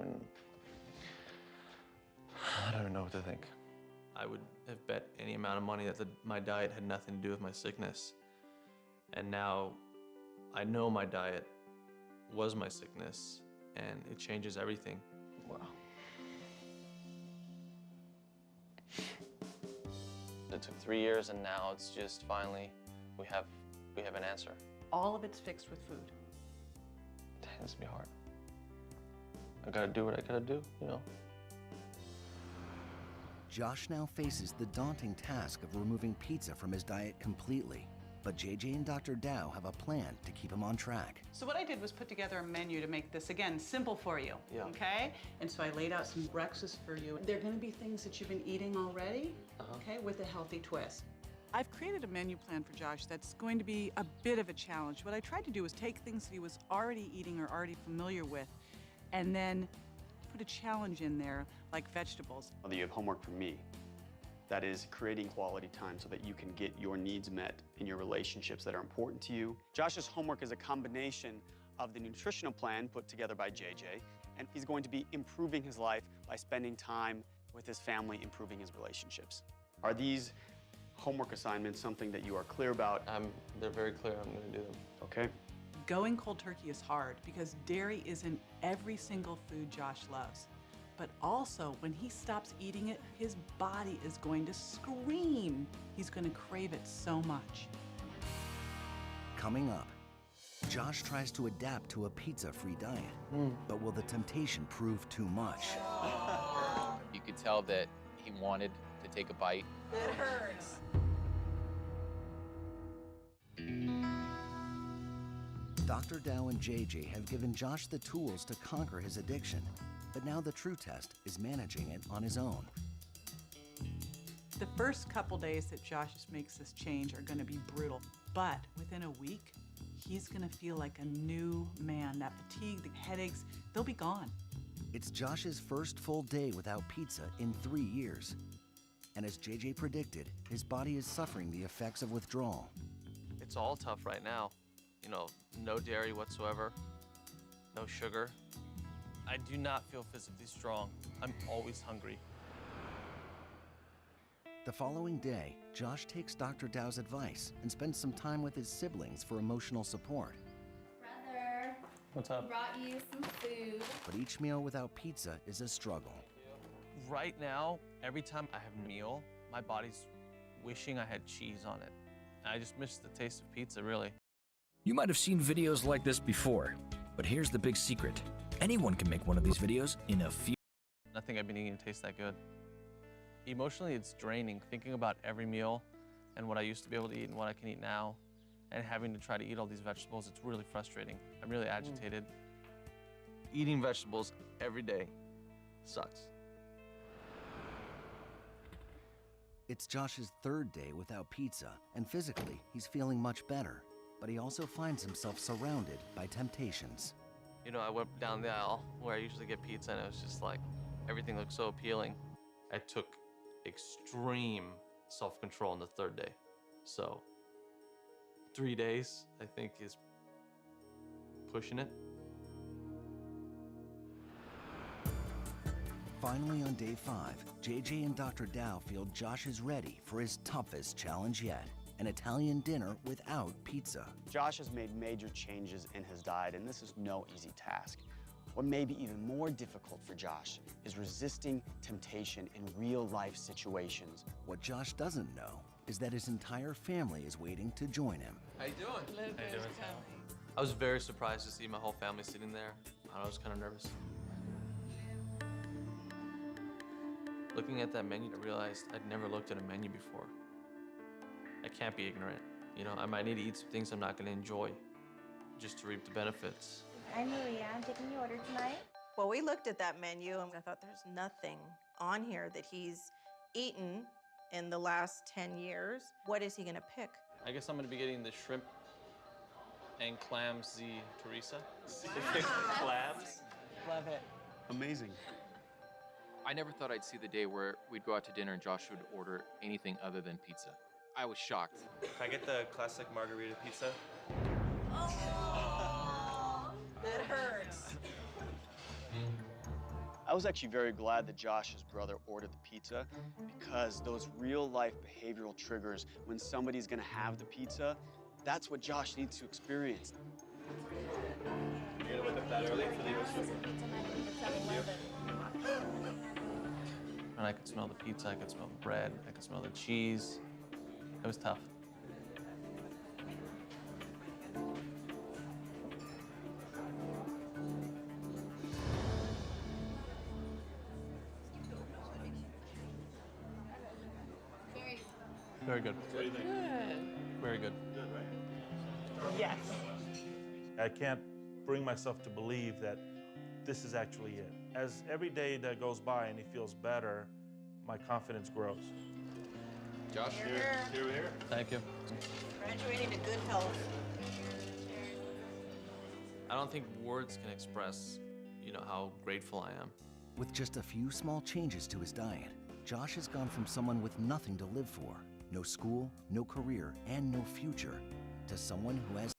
even know what to think. I would have bet any amount of money that my diet had nothing to do with my sickness. And now I know my diet was my sickness, and it changes everything. Wow. It took 3 years, and now it's just finally we have an answer. All of it's fixed with food. Dang, this will be hard. I gotta do what I gotta do, you know? Josh now faces the daunting task of removing pizza from his diet completely. But JJ and Dr. Dow have a plan to keep him on track. So what I did was put together a menu to make this, again, simple for you, okay? And so I laid out some breakfasts for you. They're gonna be things that you've been eating already, okay, with a healthy twist. I've created a menu plan for Josh that's going to be a bit of a challenge. What I tried to do was take things that he was already eating or already familiar with, and then put a challenge in there, like vegetables. You have homework for me. That is creating quality time so that you can get your needs met in your relationships that are important to you. Josh's homework is a combination of the nutritional plan put together by JJ, and he's going to be improving his life by spending time with his family, improving his relationships. Are these homework assignments something that you are clear about? They're very clear. I'm gonna do them. Okay. Going cold turkey is hard because dairy is in every single food Josh loves. But also, when he stops eating it, his body is going to scream. He's going to crave it so much. Coming up, Josh tries to adapt to a pizza-free diet, but will the temptation prove too much? You could tell that he wanted to take a bite. It hurts. Dr. Dow and JJ have given Josh the tools to conquer his addiction, but now the true test is managing it on his own. The first couple days that Josh makes this change are going to be brutal, but within a week, he's going to feel like a new man. That fatigue, the headaches, they'll be gone. It's Josh's first full day without pizza in 3 years. And as JJ predicted, his body is suffering the effects of withdrawal. It's all tough right now. You know, no dairy whatsoever, no sugar. I do not feel physically strong. I'm always hungry. The following day, Josh takes Dr. Dow's advice and spends some time with his siblings for emotional support. Brother. What's up? Brought you some food. But each meal without pizza is a struggle. Right now, every time I have a meal, my body's wishing I had cheese on it. I just miss the taste of pizza, really. You might have seen videos like this before, but here's the big secret. Anyone can make one of these videos in a few. Nothing I've been eating tastes that good. Emotionally, it's draining, thinking about every meal and what I used to be able to eat and what I can eat now, and having to try to eat all these vegetables. It's really frustrating. I'm really agitated. Eating vegetables every day sucks. It's Josh's third day without pizza, and physically, he's feeling much better. But he also finds himself surrounded by temptations. You know, I went down the aisle where I usually get pizza, and it was just like, everything looked so appealing. I took extreme self-control on the third day. So 3 days, I think, is pushing it. Finally, on day 5, JJ and Dr. Dow feel Josh is ready for his toughest challenge yet. An Italian dinner without pizza. Josh has made major changes in his diet, and this is no easy task. What may be even more difficult for Josh is resisting temptation in real-life situations. What Josh doesn't know is that his entire family is waiting to join him. How you doing? How you doing, Sam? I was very surprised to see my whole family sitting there. I was kind of nervous. Looking at that menu, I realized I'd never looked at a menu before. I can't be ignorant. You know, I might need to eat some things I'm not gonna enjoy just to reap the benefits. I'm Maria. I'm taking your order tonight. Well, we looked at that menu and I thought there's nothing on here that he's eaten in the last 10 years. What is he gonna pick? I guess I'm gonna be getting the shrimp and clams the Teresa. Clams? Love it. Amazing. I never thought I'd see the day where we'd go out to dinner and Josh would order anything other than pizza. I was shocked. Can I get the classic margarita pizza? Oh, that hurts. I was actually very glad that Josh's brother ordered the pizza because those real-life behavioral triggers when somebody's gonna have the pizza, that's what Josh needs to experience. You're gonna wake up that early for the And I could smell the pizza, I could smell the bread, I could smell the cheese. It was tough. Very good. Good. Very good. Good, right? Yes. I can't bring myself to believe that this is actually it. As every day that goes by and he feels better, my confidence grows. Josh? Here. Thank you. Graduating to good health. I don't think words can express, you know, how grateful I am. With just a few small changes to his diet, Josh has gone from someone with nothing to live for, no school, no career, and no future, to someone who has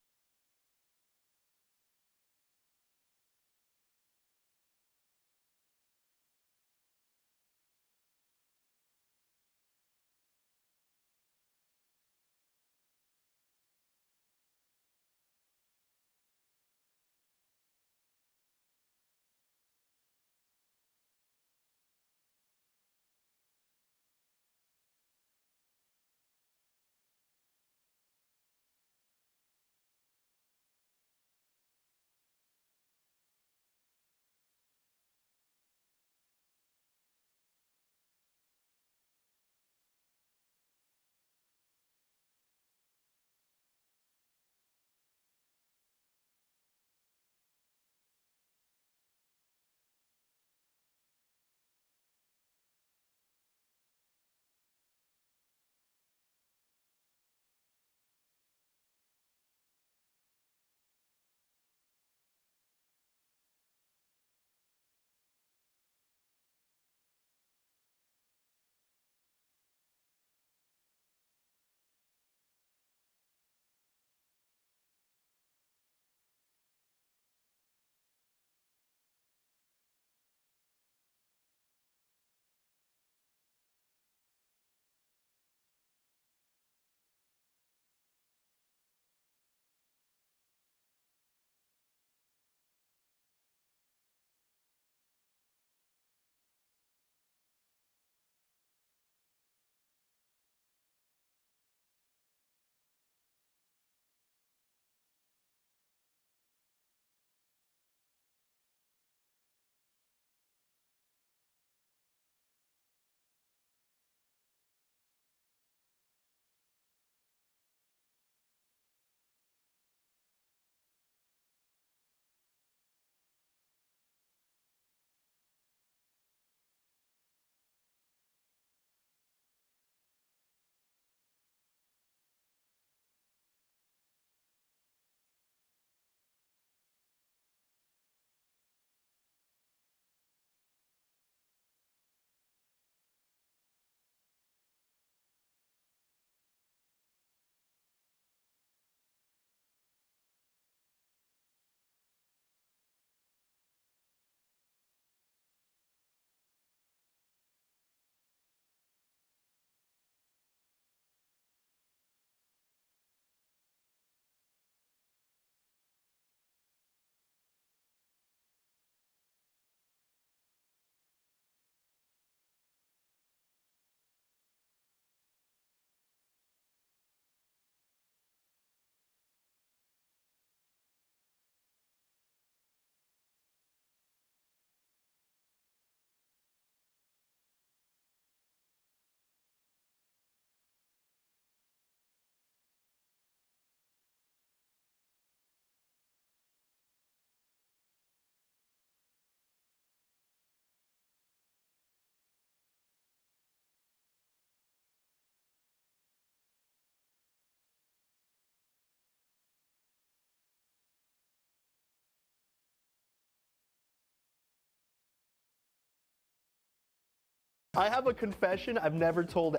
I have a confession I've never told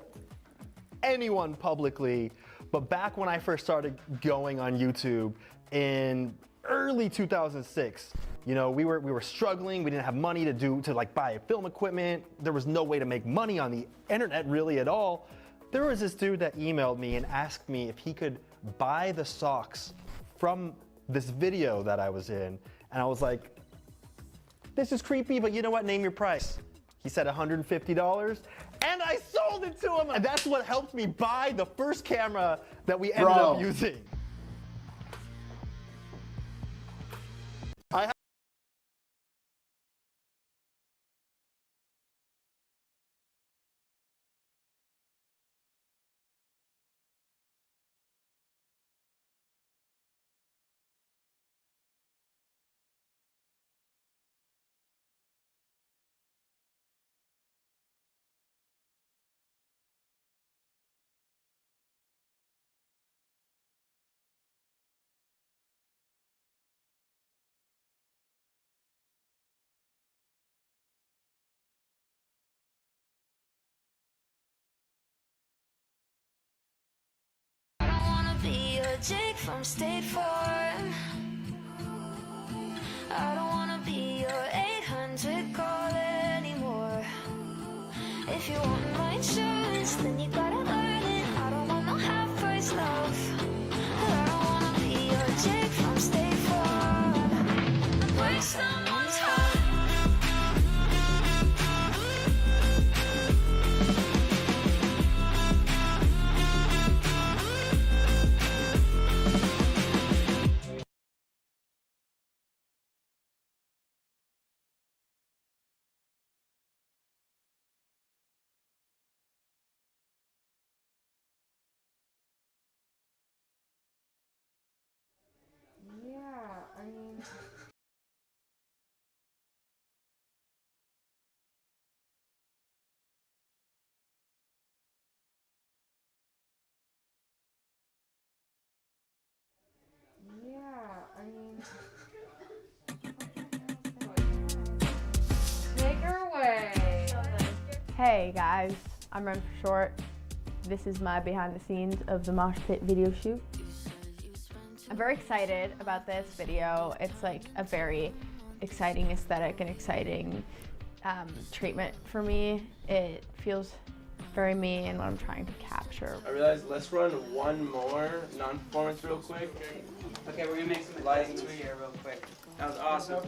anyone publicly, but back when I first started going on YouTube in early 2006, you know, we were struggling. We didn't have money to like buy film equipment. There was no way to make money on the internet really at all. There was this dude that emailed me and asked me if he could buy the socks from this video that I was in. And I was like, this is creepy, but you know what? Name your price. He said $150, and I sold it to him. And that's what helped me buy the first camera that we ended up using. Jake from State Farm. I don't wanna be your 800 call anymore. If you want my insurance, then you gotta earn it. I don't want no half-price love. I don't wanna be your Jake from State Farm. Break someone's heart. Yeah, I mean... Take her away. Hey guys, I'm Run for Short. This is my behind the scenes of the Mosh Pit video shoot. I'm very excited about this video. It's like a very exciting aesthetic and exciting treatment for me. It feels very me and what I'm trying to capture. I realized, let's run one more non-performance real quick. Okay, we're gonna make some lighting here real quick. That was awesome.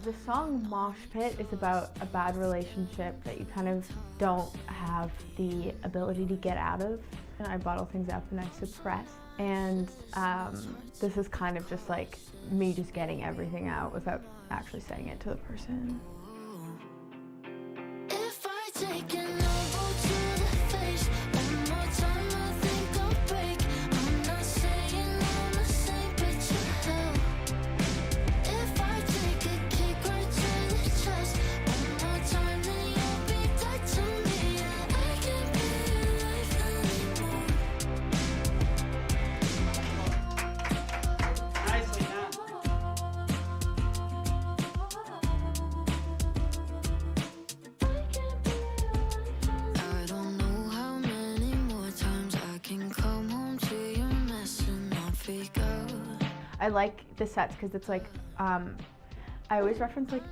The song Mosh Pit is about a bad relationship that you kind of don't have the ability to get out of. And I bottle things up and I suppress. And this is kind of just like me just getting everything out without actually saying it to the person. If I take an elbow to the face, one more time I think I'll break. I'm not saying I'm the same, but you know. If I take a kick right to the chest, one more time then you'll be dead to me. I can't be your life anymore. Nicely done. I don't know how many more times I can come home to your mess and not freak out. I like the sets because it's like, I always reference like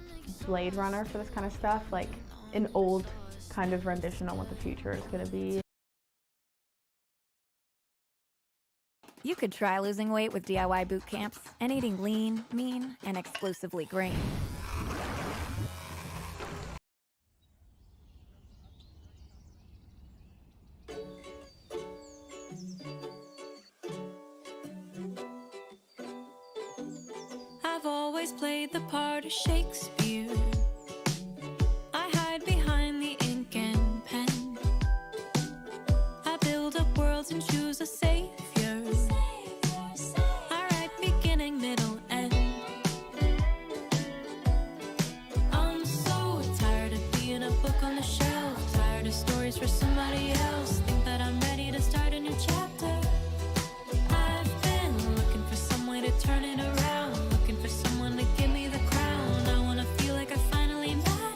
Blade Runner for this kind of stuff, like an old kind of rendition on what the future is going to be. You could try losing weight with DIY boot camps and eating lean, mean, and exclusively green. I've always played the part of Shakespeare. I hide behind the ink and pen. I build up worlds and choose a savior. I write beginning, middle, end. I'm so tired of being a book on the shelf. Tired of stories for somebody else. Think that I'm ready to start a new chapter. I've been looking for some way to turn it around. Looking for someone to give me the crown. I wanna feel like I finally matter.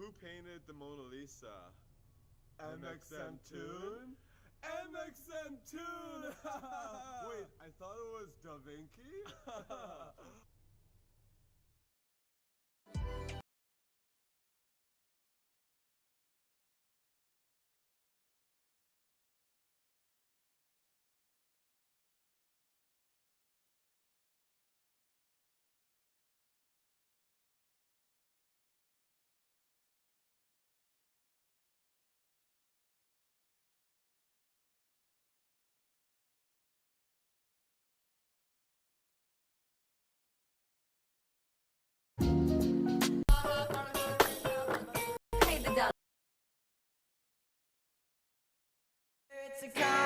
Who painted the Mona Lisa? MXM Toon? MXM Toon! Wait, I thought it was Da Vinci? It's a